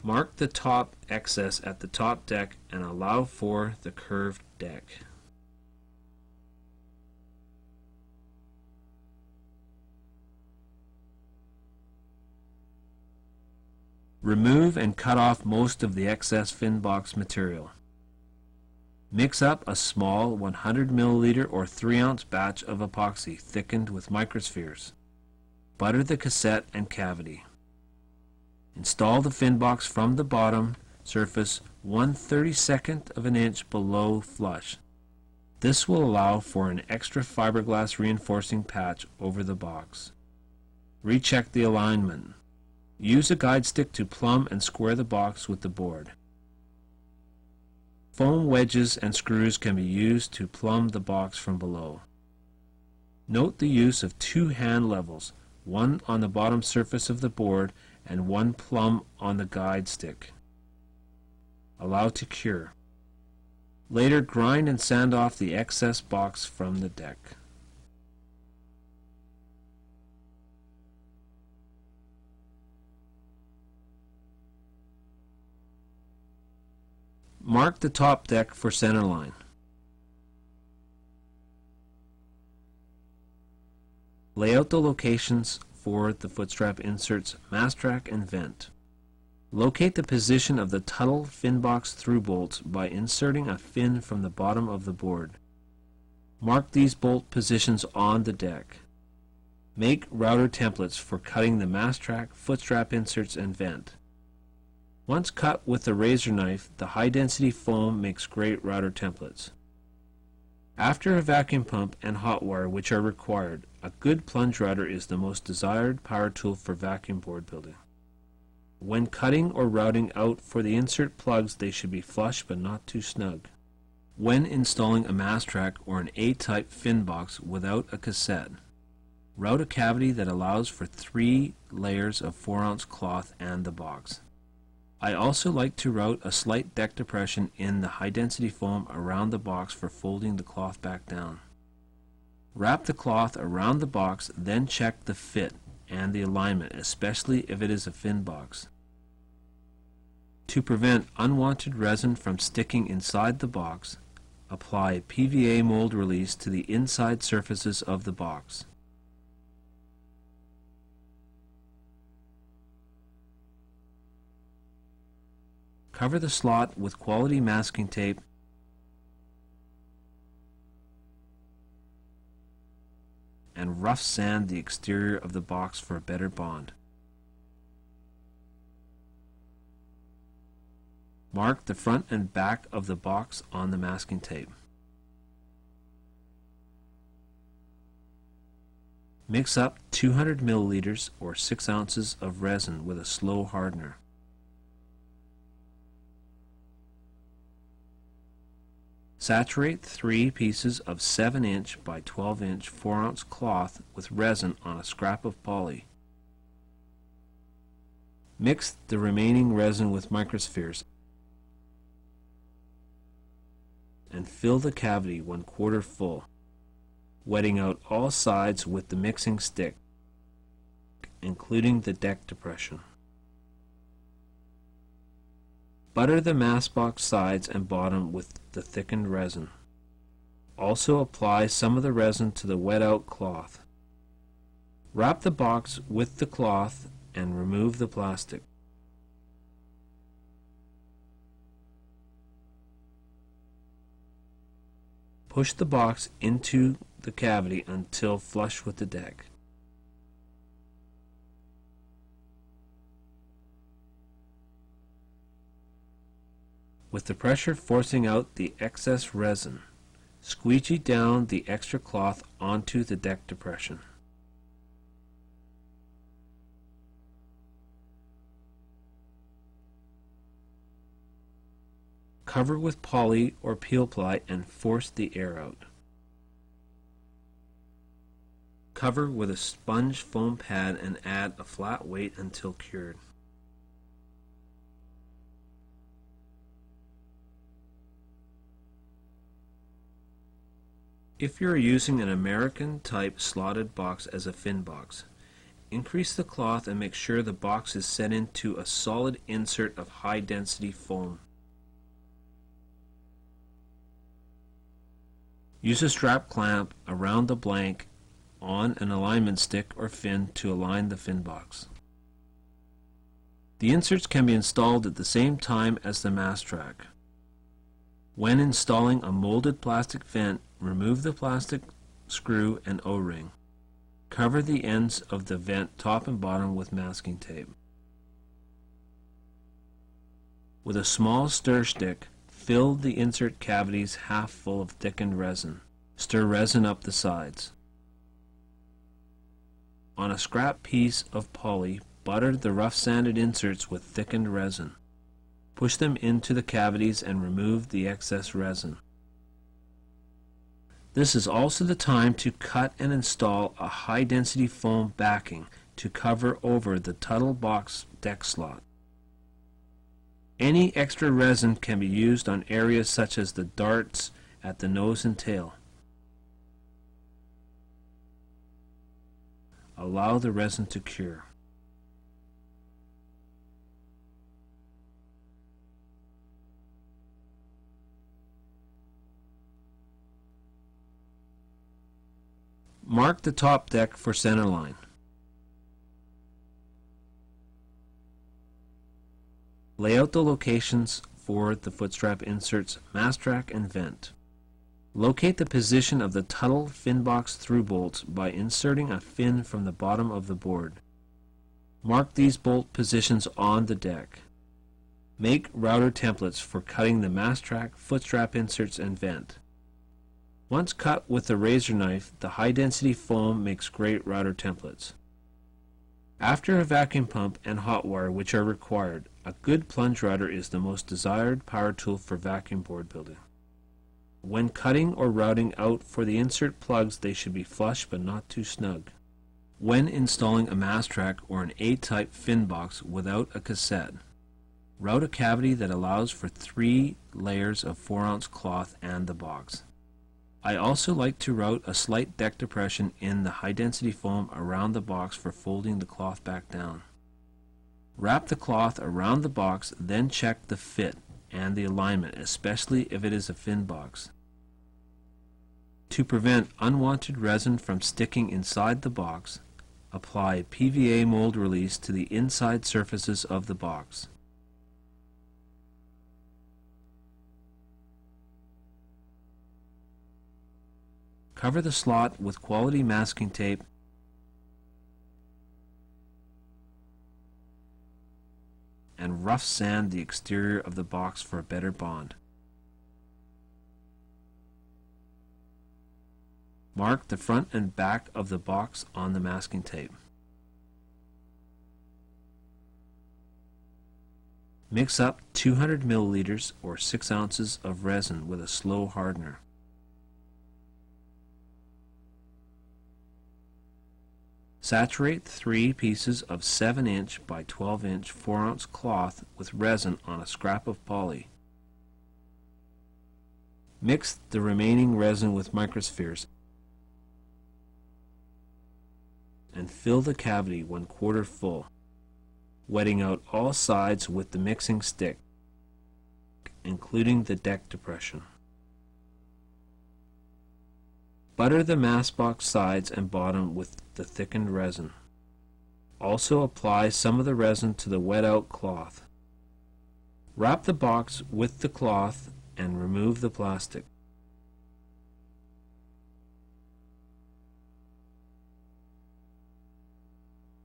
Speaker 1: Mark the top excess at the top deck and allow for the curved deck. Remove and cut off most of the excess fin box material. Mix up a small 100 milliliter or 3-ounce batch of epoxy thickened with microspheres. Butter the cassette and cavity. Install the fin box from the bottom surface 1/32 of an inch below flush. This will allow for an extra fiberglass reinforcing patch over the box. Recheck the alignment. Use a guide stick to plumb and square the box with the board. Foam wedges and screws can be used to plumb the box from below. Note the use of 2 hand levels, one on the bottom surface of the board and one plumb on the guide stick. Allow to cure. Later, grind and sand off the excess box from the deck. Mark the top deck for centerline. Lay out the locations for the footstrap inserts, mast track, and vent. Locate the position of the Tuttle fin box through bolts by inserting a fin from the bottom of the board. Mark these bolt positions on the deck. Make router templates for cutting the mast track, footstrap inserts, and vent. Once cut with the razor knife, the high-density foam makes great router templates. After a vacuum pump and hot wire, which are required, a good plunge router is the most desired power tool for vacuum board building. When cutting or routing out for the insert plugs, they should be flush but not too snug. When installing a mast track or an A-type fin box without a cassette, route a cavity that allows for 3 layers of 4-ounce cloth and the box. I also like to route a slight deck depression in the high-density foam around the box for folding the cloth back down. Wrap the cloth around the box, then check the fit and the alignment, especially if it is a fin box. To prevent unwanted resin from sticking inside the box, apply PVA mold release to the inside surfaces of the box. Cover the slot with quality masking tape and rough sand the exterior of the box for a better bond. Mark the front and back of the box on the masking tape. Mix up 200 milliliters or 6 ounces of resin with a slow hardener. Saturate 3 pieces of 7-inch by 12-inch 4-ounce cloth with resin on a scrap of poly. Mix the remaining resin with microspheres and fill the cavity 1/4 full, wetting out all sides with the mixing stick, including the deck depression. Butter the mast box sides and bottom with the thickened resin. Also apply some of the resin to the wet out cloth. Wrap the box with the cloth and remove the plastic. Push the box into the cavity until flush with the deck. With the pressure forcing out the excess resin, squeegee down the extra cloth onto the deck depression. Cover with poly or peel ply and force the air out. Cover with a sponge foam pad and add a flat weight until cured. If you are using an American type slotted box as a fin box, Increase the cloth and make sure the box is set into a solid insert of high density foam. Use a strap clamp around the blank on an alignment stick or fin to align the fin box. The inserts can be installed at the same time as the mast track. When installing a molded plastic vent, remove the plastic screw and O-ring. Cover the ends of the vent top and bottom with masking tape. With a small stir stick, fill the insert cavities half full of thickened resin. Stir resin up the sides. On a scrap piece of poly, butter the rough sanded inserts with thickened resin. Push them into the cavities and remove the excess resin. This is also the time to cut and install a high-density foam backing to cover over the Tuttle box deck slot. Any extra resin can be used on areas such as the darts at the nose and tail. Allow the resin to cure. Mark the top deck for centerline. Lay out the locations for the footstrap inserts, mast track, and vent. Locate the position of the Tuttle fin box through bolts by inserting a fin from the bottom of the board. Mark these bolt positions on the deck. Make router templates for cutting the mast track, footstrap inserts, and vent. Once cut with a razor knife, the high-density foam makes great router templates. After a vacuum pump and hot wire, which are required, a good plunge router is the most desired power tool for vacuum board building. When cutting or routing out for the insert plugs, they should be flush but not too snug. When installing a mast track or an A-type fin box without a cassette, route a cavity that allows for 3 layers of 4-ounce cloth and the box. I also like to route a slight deck depression in the high-density foam around the box for folding the cloth back down. Wrap the cloth around the box, then check the fit and the alignment, especially if it is a fin box. To prevent unwanted resin from sticking inside the box, apply PVA mold release to the inside surfaces of the box. Cover the slot with quality masking tape and rough sand the exterior of the box for a better bond. Mark the front and back of the box on the masking tape. Mix up 200 milliliters or 6 ounces of resin with a slow hardener. Saturate 3 pieces of 7-inch by 12-inch 4-ounce cloth with resin on a scrap of poly. Mix the remaining resin with microspheres and fill the cavity 1/4 full, wetting out all sides with the mixing stick, including the deck depression. Butter the mast box sides and bottom with the thickened resin. Also apply some of the resin to the wet out cloth. Wrap the box with the cloth and remove the plastic.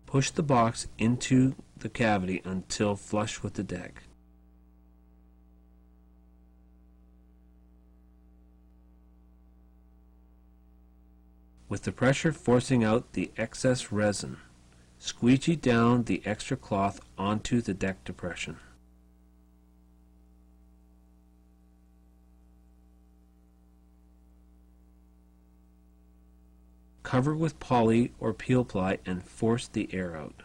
Speaker 1: Push the box into the cavity until flush with the deck. With the pressure forcing out the excess resin, squeegee down the extra cloth onto the deck depression. Cover with poly or peel ply and force the air out.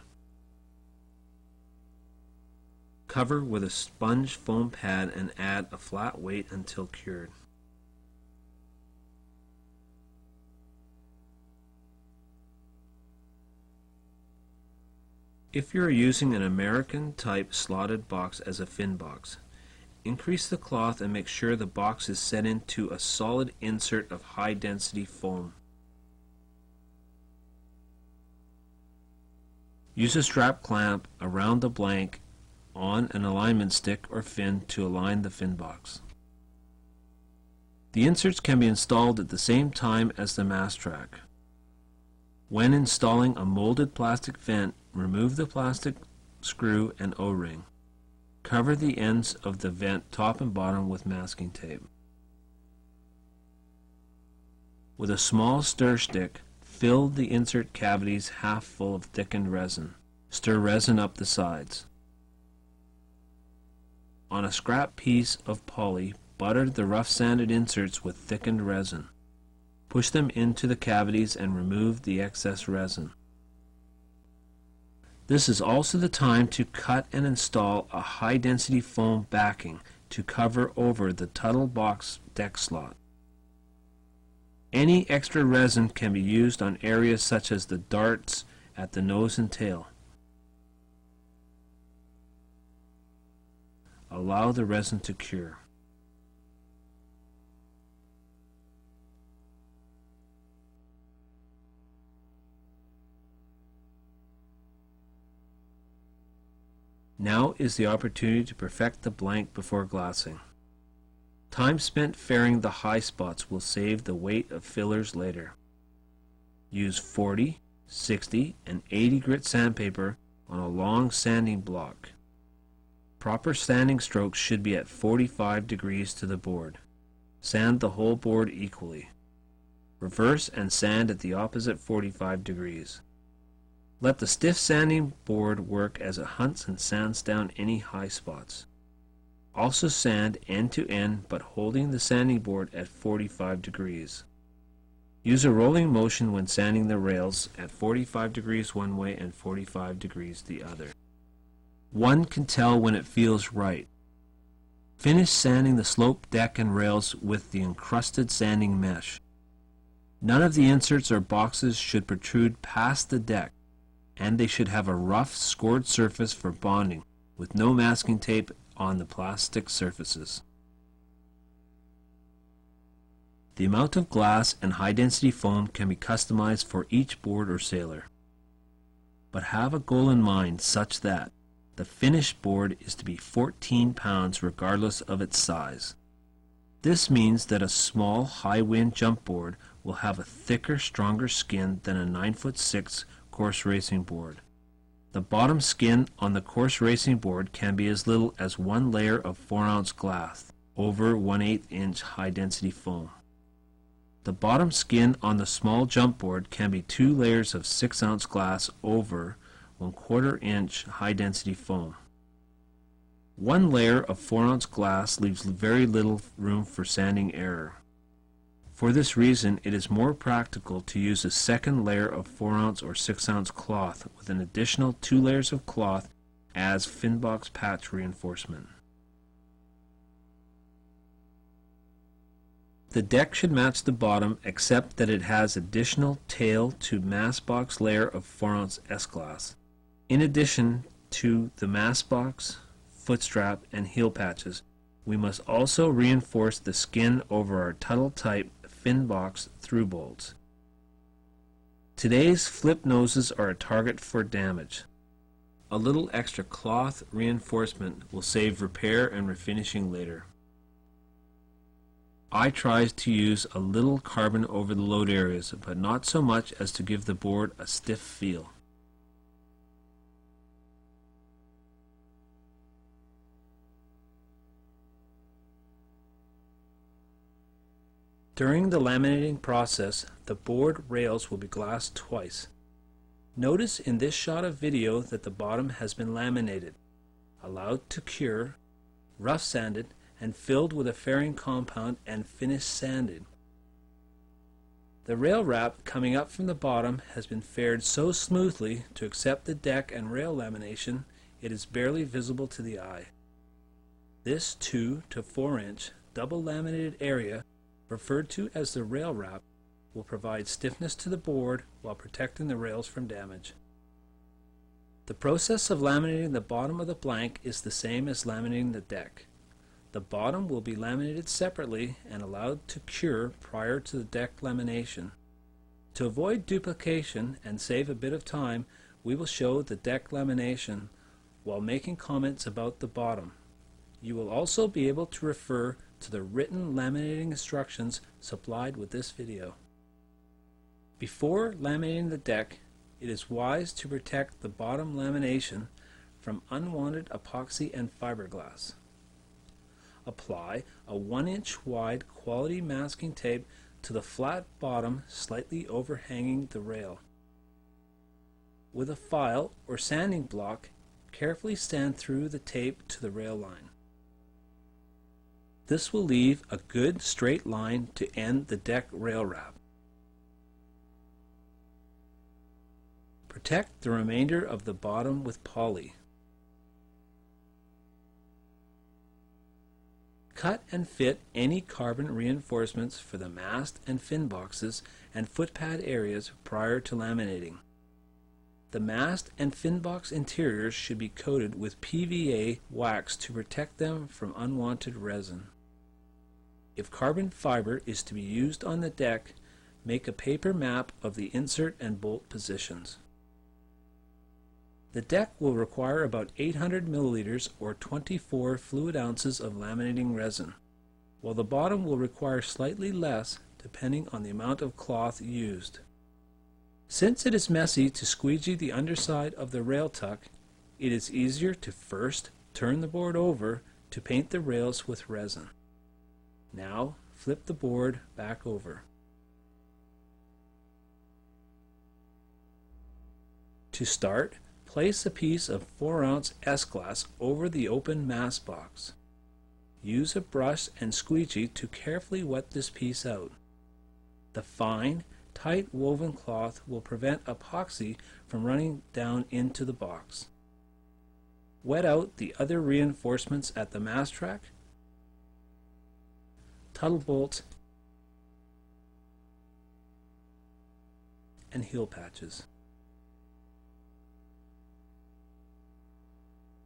Speaker 1: Cover with a sponge foam pad and add a flat weight until cured. If you are using an American type slotted box as a fin box, increase the cloth and make sure the box is set into a solid insert of high density foam. Use a strap clamp around the blank on an alignment stick or fin to align the fin box. The inserts can be installed at the same time as the mast track. When installing a molded plastic vent, remove the plastic screw and O-ring. Cover the ends of the vent top and bottom with masking tape. With a small stir stick, fill the insert cavities half full of thickened resin. Stir resin up the sides. On a scrap piece of poly, butter the rough sanded inserts with thickened resin. Push them into the cavities and remove the excess resin. This is also the time to cut and install a high-density foam backing to cover over the Tuttle box deck slot. Any extra resin can be used on areas such as the darts at the nose and tail. Allow the resin to cure. Now is the opportunity to perfect the blank before glassing. Time spent fairing the high spots will save the weight of fillers later. Use 40, 60, and 80 grit sandpaper on a long sanding block. Proper sanding strokes should be at 45 degrees to the board. Sand the whole board equally. Reverse and sand at the opposite 45 degrees. Let the stiff sanding board work as it hunts and sands down any high spots. Also sand end to end, but holding the sanding board at 45 degrees. Use a rolling motion when sanding the rails at 45 degrees one way and 45 degrees the other. One can tell when it feels right. Finish sanding the slope deck and rails with the encrusted sanding mesh. None of the inserts or boxes should protrude past the deck, and they should have a rough, scored surface for bonding, with no masking tape on the plastic surfaces. The amount of glass and high-density foam can be customized for each board or sailor. But have a goal in mind such that the finished board is to be 14 pounds regardless of its size. This means that a small high-wind jump board will have a thicker, stronger skin than a 9'6" course racing board. The bottom skin on the course racing board can be as little as one layer of 4-ounce glass over 1/8 inch high-density foam. The bottom skin on the small jump board can be 2 layers of 6-ounce glass over 1/4 inch high-density foam. One layer of 4-ounce glass leaves very little room for sanding error. For this reason, it is more practical to use a second layer of 4-ounce or 6-ounce cloth with an additional 2 layers of cloth as fin box patch reinforcement. The deck should match the bottom except that it has additional tail to mast box layer of 4-ounce S-glass. In addition to the mast box, foot strap, and heel patches, we must also reinforce the skin over our Tuttle type fin box through bolts. Today's flip noses are a target for damage. A little extra cloth reinforcement will save repair and refinishing later. I try to use a little carbon over the load areas, but not so much as to give the board a stiff feel. During the laminating process, the board rails will be glassed twice. Notice in this shot of video that the bottom has been laminated, allowed to cure, rough sanded, and filled with a fairing compound and finished sanded. The rail wrap coming up from the bottom has been faired so smoothly to accept the deck and rail lamination it is barely visible to the eye. This 2 to 4 inch double laminated area, referred to as the rail wrap, will provide stiffness to the board while protecting the rails from damage.
Speaker 2: The process of laminating the bottom of the blank is the same as laminating the deck. The bottom will be laminated separately and allowed to cure prior to the deck lamination. To avoid duplication and save a bit of time, we will show the deck lamination while making comments about the bottom. You will also be able to refer to the written laminating instructions supplied with this video. Before laminating the deck, it is wise to protect the bottom lamination from unwanted epoxy and fiberglass. Apply a 1-inch wide quality masking tape to the flat bottom slightly overhanging the rail. With a file or sanding block, carefully sand through the tape to the rail line. This will leave a good straight line to end the deck rail wrap. Protect the remainder of the bottom with poly. Cut and fit any carbon reinforcements for the mast and fin boxes and footpad areas prior to laminating. The mast and fin box interiors should be coated with PVA wax to protect them from unwanted resin. If carbon fiber is to be used on the deck, make a paper map of the insert and bolt positions. The deck will require about 800 milliliters or 24 fluid ounces of laminating resin, while the bottom will require slightly less depending on the amount of cloth used. Since it is messy to squeegee the underside of the rail tuck, it is easier to first turn the board over to paint the rails with resin. Now flip the board back over. To start, place a piece of 4-ounce S-glass over the open mast box. Use a brush and squeegee to carefully wet this piece out. The fine, tight woven cloth will prevent epoxy from running down into the box. Wet out the other reinforcements at the mast track, tuttle bolts, and heel patches.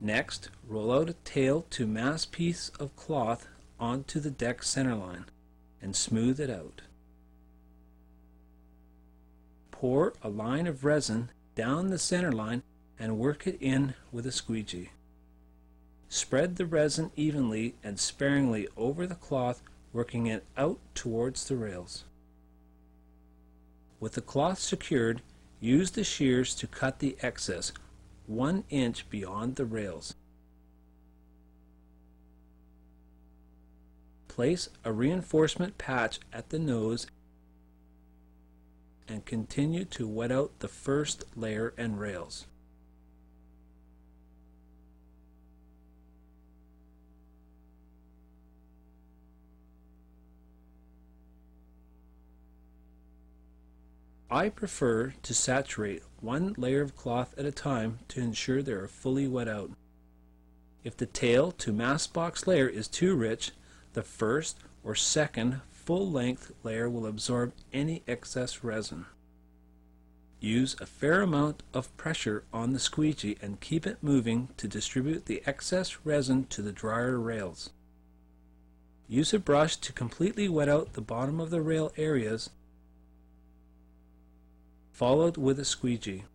Speaker 2: Next, roll out a tail to mast piece of cloth onto the deck centerline and smooth it out. Pour a line of resin down the centerline and work it in with a squeegee. Spread the resin evenly and sparingly over the cloth, working it out towards the rails. With the cloth secured, use the shears to cut the excess 1 inch beyond the rails. Place a reinforcement patch at the nose and continue to wet out the first layer and rails. I prefer to saturate 1 layer of cloth at a time to ensure they are fully wet out. If the tail to mast box layer is too rich, the first or second full-length layer will absorb any excess resin. Use a fair amount of pressure on the squeegee and keep it moving to distribute the excess resin to the drier rails. Use a brush to completely wet out the bottom of the rail areas, followed with a squeegee.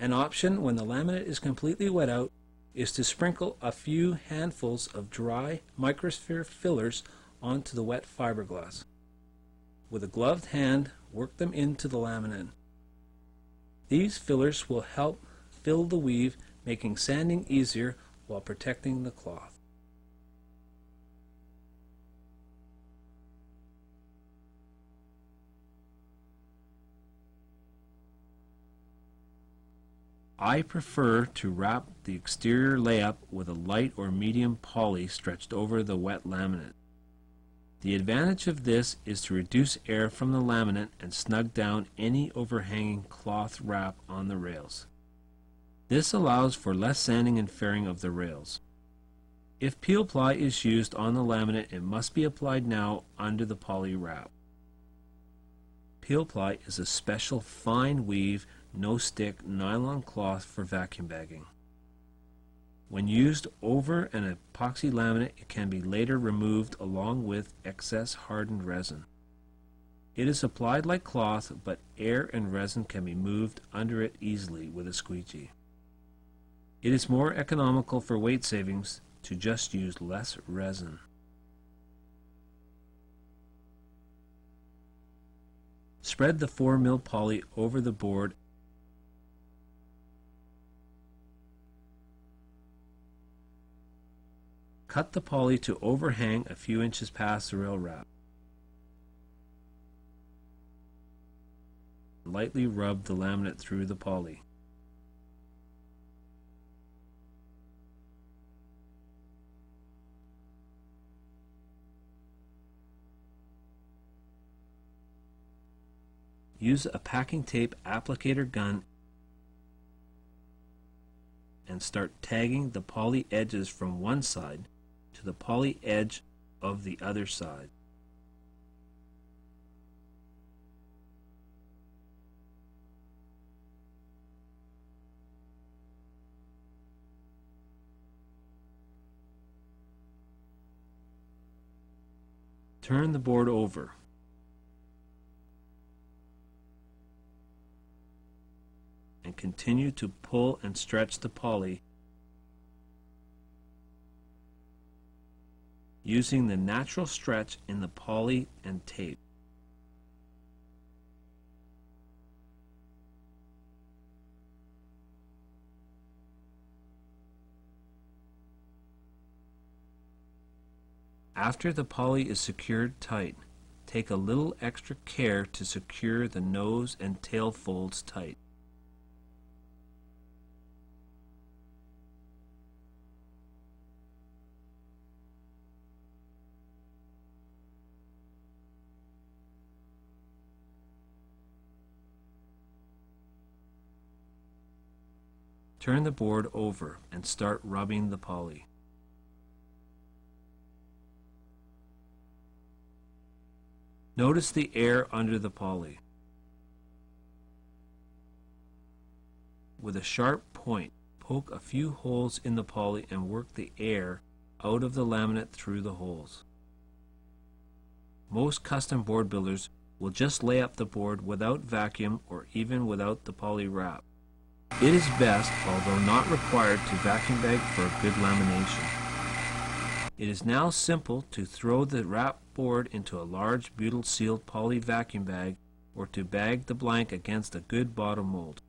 Speaker 2: An option when the laminate is completely wet out is to sprinkle a few handfuls of dry microsphere fillers onto the wet fiberglass. With a gloved hand, work them into the laminate. These fillers will help fill the weave, making sanding easier while protecting the cloth. I prefer to wrap the exterior layup with a light or medium poly stretched over the wet laminate. The advantage of this is to reduce air from the laminate and snug down any overhanging cloth wrap on the rails. This allows for less sanding and fairing of the rails. If peel ply is used on the laminate, it must be applied now under the poly wrap. Peel ply is a special fine weave
Speaker 1: no-stick nylon cloth for vacuum bagging. When used over an epoxy laminate, it can be later removed along with excess hardened resin. It is applied like cloth, but air and resin can be moved under it easily with a squeegee. It is more economical for weight savings to just use less resin. Spread the 4mm poly over the board Cut the poly to overhang a few inches past the rail wrap. Lightly rub the laminate through the poly. Use a packing tape applicator gun and start tagging the poly edges from one side to the poly edge of the other side. Turn the board over. And continue to pull and stretch the poly using the natural stretch in the poly and tape. After the poly is secured tight, take a little extra care to secure the nose and tail folds tight. Turn the board over and start rubbing the poly. Notice the air under the poly. With a sharp point, poke a few holes in the poly and work the air out of the laminate through the holes. Most custom board builders will just lay up the board without vacuum or even without the poly wrap. It is best, although not required, to vacuum bag for a good lamination. It is now simple to throw the wrap board into a large butyl sealed poly vacuum bag or to bag the blank against a good bottom mold.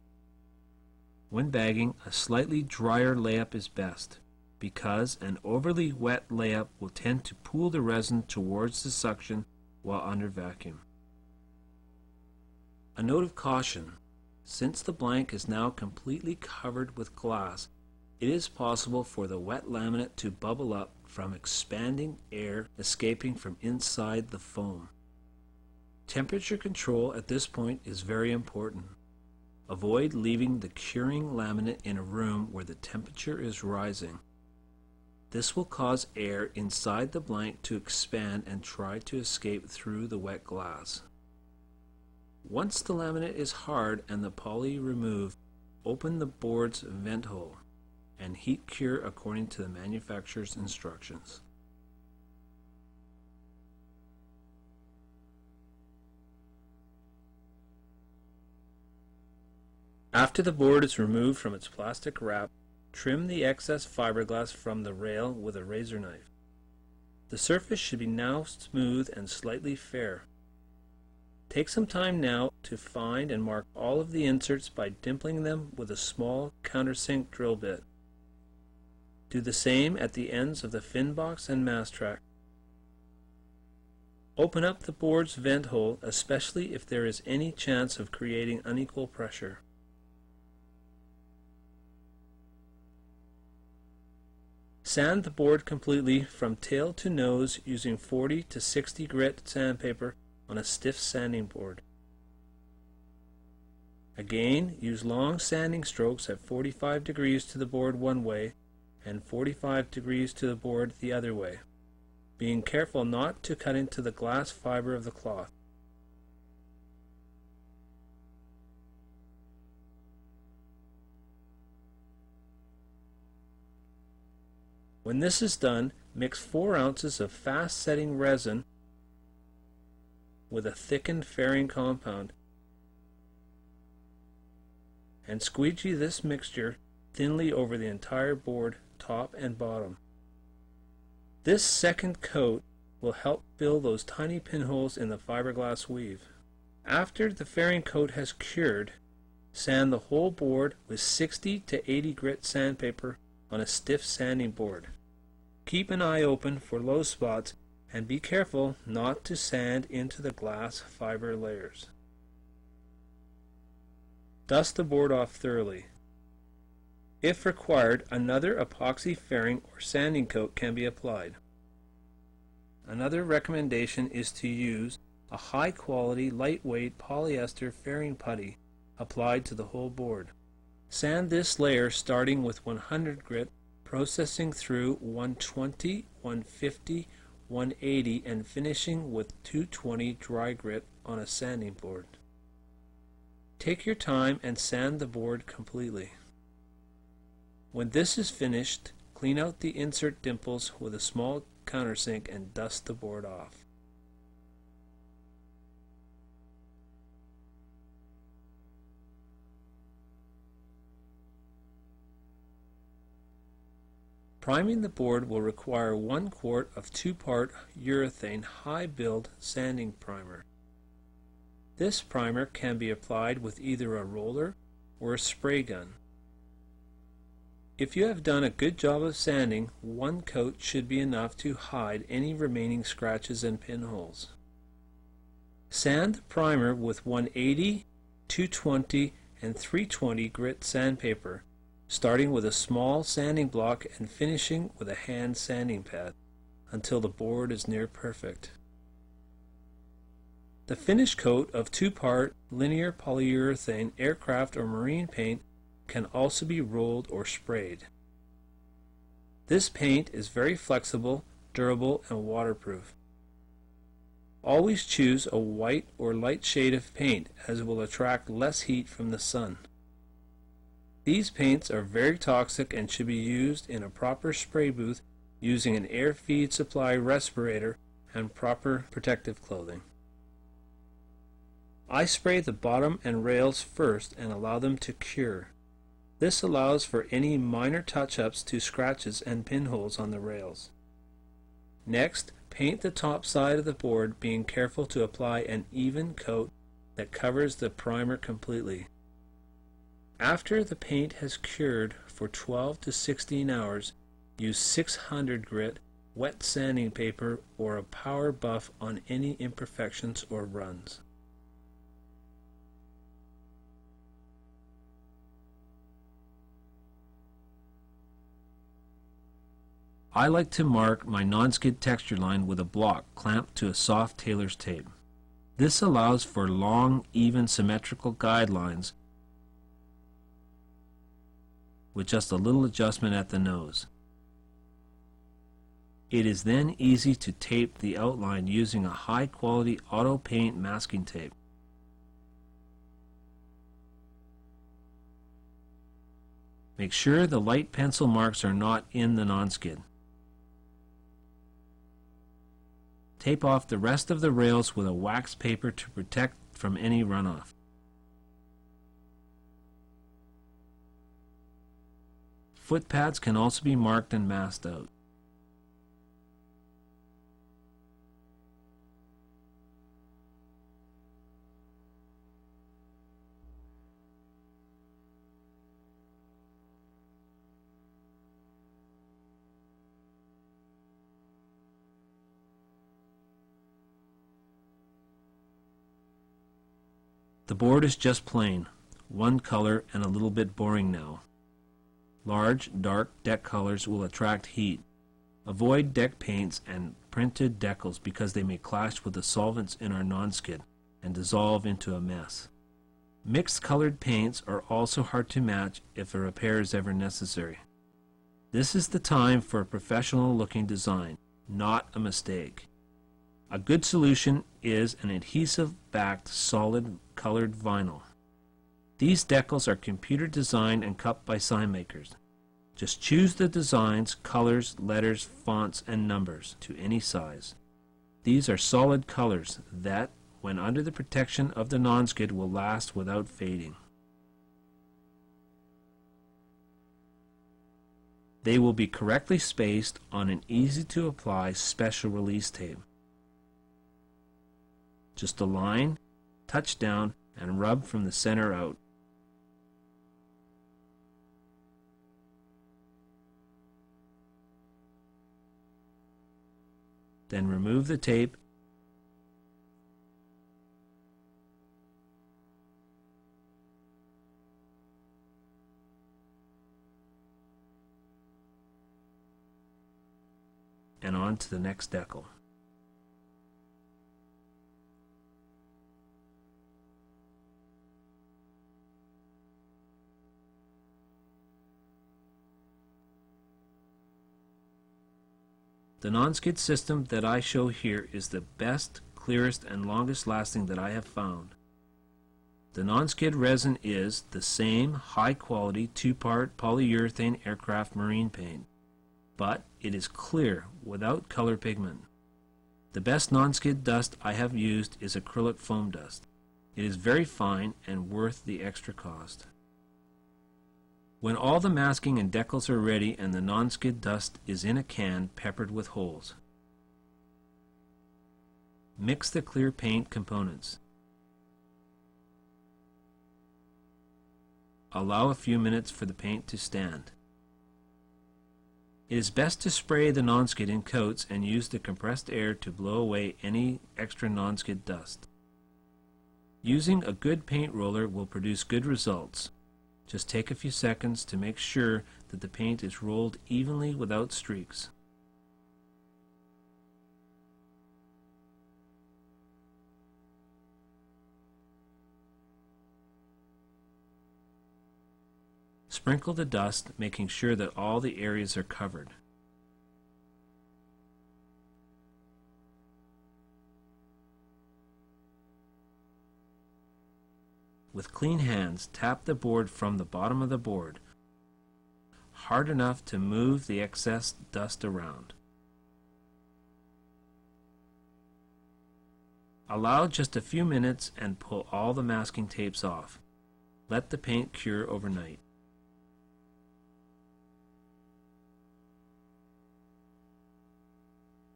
Speaker 1: When bagging, a slightly drier layup is best, because an overly wet layup will tend to pull the resin towards the suction while under vacuum. A note of caution: since the blank is now completely covered with glass, it is possible for the wet laminate to bubble up from expanding air escaping from inside the foam. Temperature control at this point is very important. Avoid leaving the curing laminate in a room where the temperature is rising. This will cause air inside the blank to expand and try to escape through the wet glass. Once the laminate is hard and the poly removed, open the board's vent hole and heat cure according to the manufacturer's instructions. After the board is removed from its plastic wrap, trim the excess fiberglass from the rail with a razor knife. The surface should be now smooth and slightly fair. Take some time now to find and mark all of the inserts by dimpling them with a small countersink drill bit. Do the same at the ends of the fin box and mast track. Open up the board's vent hole, especially if there is any chance of creating unequal pressure. Sand the board completely from tail to nose using 40 to 60 grit sandpaper on a stiff sanding board. Again, use long sanding strokes at 45 degrees to the board one way and 45 degrees to the board the other way, being careful not to cut into the glass fiber of the cloth.
Speaker 2: When this is done, mix 4 ounces of fast-setting resin with a thickened fairing compound and squeegee this mixture thinly over the entire board, top and bottom. This second coat will help fill those tiny pinholes in the fiberglass weave. After the fairing coat has cured, sand the whole board with 60 to 80 grit sandpaper on a stiff sanding board. Keep an eye open for low spots and be careful not to sand into the glass fiber layers. Dust the board off thoroughly. If required, another epoxy fairing or sanding coat can be applied. Another recommendation is to use a high-quality, lightweight polyester fairing putty applied to the whole board. Sand this layer starting with 100 grit, processing through 120, 150, 180, and finishing with 220 dry grit on a sanding board. Take your time and sand the board completely. When this is finished, clean out the insert dimples with a small countersink and dust the board off. Priming the board will require 1 quart of 2-part urethane high-build sanding primer. This primer can be applied with either a roller or a spray gun. If you have done a good job of sanding, 1 coat should be enough to hide any remaining scratches and pinholes. Sand the primer with 180, 220, and 320 grit sandpaper, starting with a small sanding block and finishing with a hand sanding pad until the board is near perfect. The finish coat of 2-part linear polyurethane aircraft or marine paint can also be rolled or sprayed. This paint is very flexible, durable, and waterproof. Always choose a white or light shade of paint, as it will attract less heat from the sun. These paints are very toxic and should be used in a proper spray booth using an air feed supply respirator and proper protective clothing. I spray the bottom and rails first and allow them to cure. This allows for any minor touch-ups to scratches and pinholes on the rails. Next, paint the top side of the board, being careful to apply an even coat that covers the primer completely. After the paint has cured for 12 to 16 hours, use 600 grit wet sanding paper or a power buff on any imperfections or runs. I like to mark my non-skid texture line with a block clamped to a soft tailor's tape. This allows for long, even, symmetrical guidelines with just a little adjustment at the nose. It is then easy to tape the outline using a high-quality auto paint masking tape. Make sure the light pencil marks are not in the non-skid. Tape off the rest of the rails with a wax paper to protect from any runoff. Foot pads can also be marked and masked out. The board is just plain, one color and a little bit boring now. Large, dark deck colors will attract heat. Avoid deck paints and printed decals because they may clash with the solvents in our non-skid and dissolve into a mess. Mixed colored paints are also hard to match if a repair is ever necessary. This is the time for a professional looking design, not a mistake. A good solution is an adhesive-backed solid colored vinyl. These decals are computer designed and cut by sign makers. Just choose the designs, colors, letters, fonts, and numbers to any size. These are solid colors that, when under the protection of the non-skid, will last without fading. They will be correctly spaced on an easy-to-apply special release tape. Just align, touch down, and rub from the center out. Then remove the tape and on to the next decal. The non-skid system that I show here is the best, clearest, and longest lasting that I have found. The non-skid resin is the same high-quality 2-part polyurethane aircraft marine paint, but it is clear without color pigment. The best non-skid dust I have used is acrylic foam dust. It is very fine and worth the extra cost. When all the masking and decals are ready and the non-skid dust is in a can peppered with holes, mix the clear paint components. Allow a few minutes for the paint to stand. It is best to spray the non-skid in coats and use the compressed air to blow away any extra non-skid dust. Using a good paint roller will produce good results. Just take a few seconds to make sure that the paint is rolled evenly without streaks. Sprinkle the dust, making sure that all the areas are covered. With clean hands, tap the board from the bottom of the board, hard enough to move the excess dust around. Allow just a few minutes and pull all the masking tapes off. Let the paint cure overnight.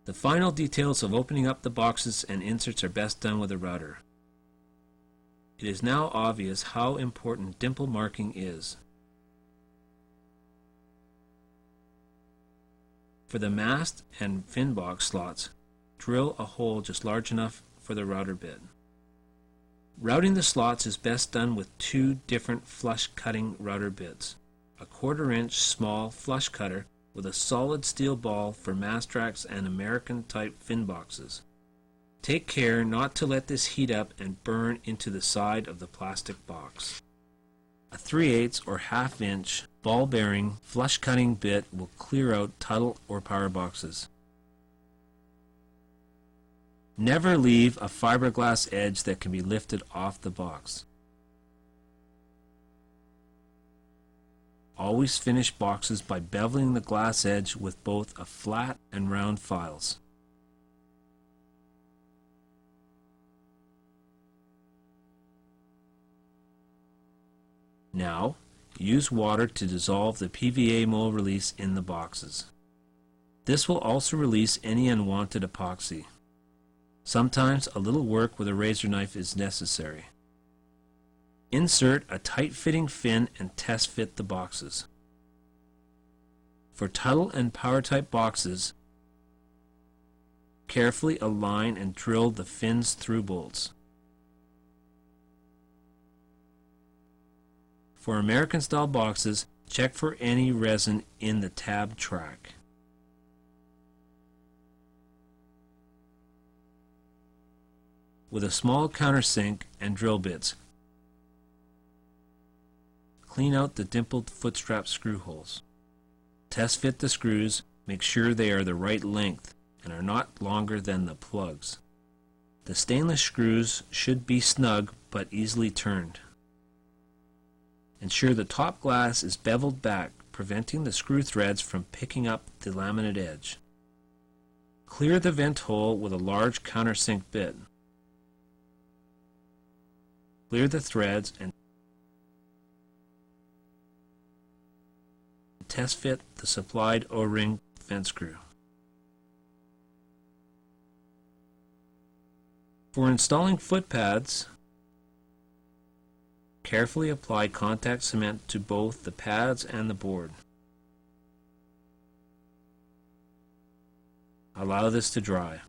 Speaker 2: The final details of opening up the boxes and inserts are best done with a router. It is now obvious how important dimple marking is. For the mast and fin box slots, drill a hole just large enough for the router bit. Routing the slots is best done with 2 different flush cutting router bits. A 1/4 inch small flush cutter with a solid steel ball for mast racks and American type fin boxes. Take care not to let this heat up and burn into the side of the plastic box. A 3/8 or 1/2 inch ball bearing flush cutting bit will clear out Tuttle or power boxes. Never leave a fiberglass edge that can be lifted off the box. Always finish boxes by beveling the glass edge with both a flat and round files. Now, use water to dissolve the PVA mold release in the boxes. This will also release any unwanted epoxy. Sometimes a little work with a razor knife is necessary. Insert a tight-fitting fin and test fit the boxes. For Tuttle and Power type boxes, carefully align and drill the fins through bolts. For American style boxes, check for any resin in the tab track. With a small countersink and drill bits, clean out the dimpled footstrap screw holes. Test fit the screws, make sure they are the right length and are not longer than the plugs. The stainless screws should be snug but easily turned. Ensure the top glass is beveled back preventing the screw threads from picking up the laminate edge. Clear the vent hole with a large countersink bit. Clear the threads and test fit the supplied O-ring vent screw. For installing foot pads, carefully apply contact cement to both the pads and the board. Allow this to dry.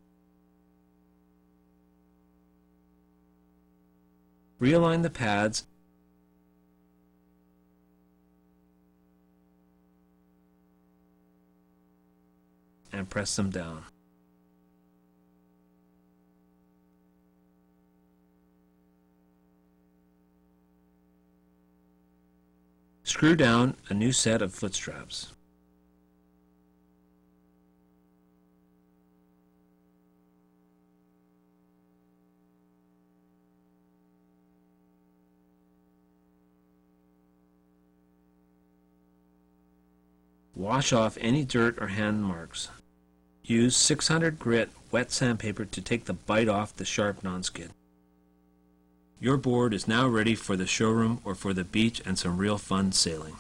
Speaker 2: Realign the pads and press them down. Screw down a new set of foot straps. Wash off any dirt or hand marks. Use 600 grit wet sandpaper to take the bite off the sharp non-skid. Your board is now ready for the showroom or for the beach and some real fun sailing.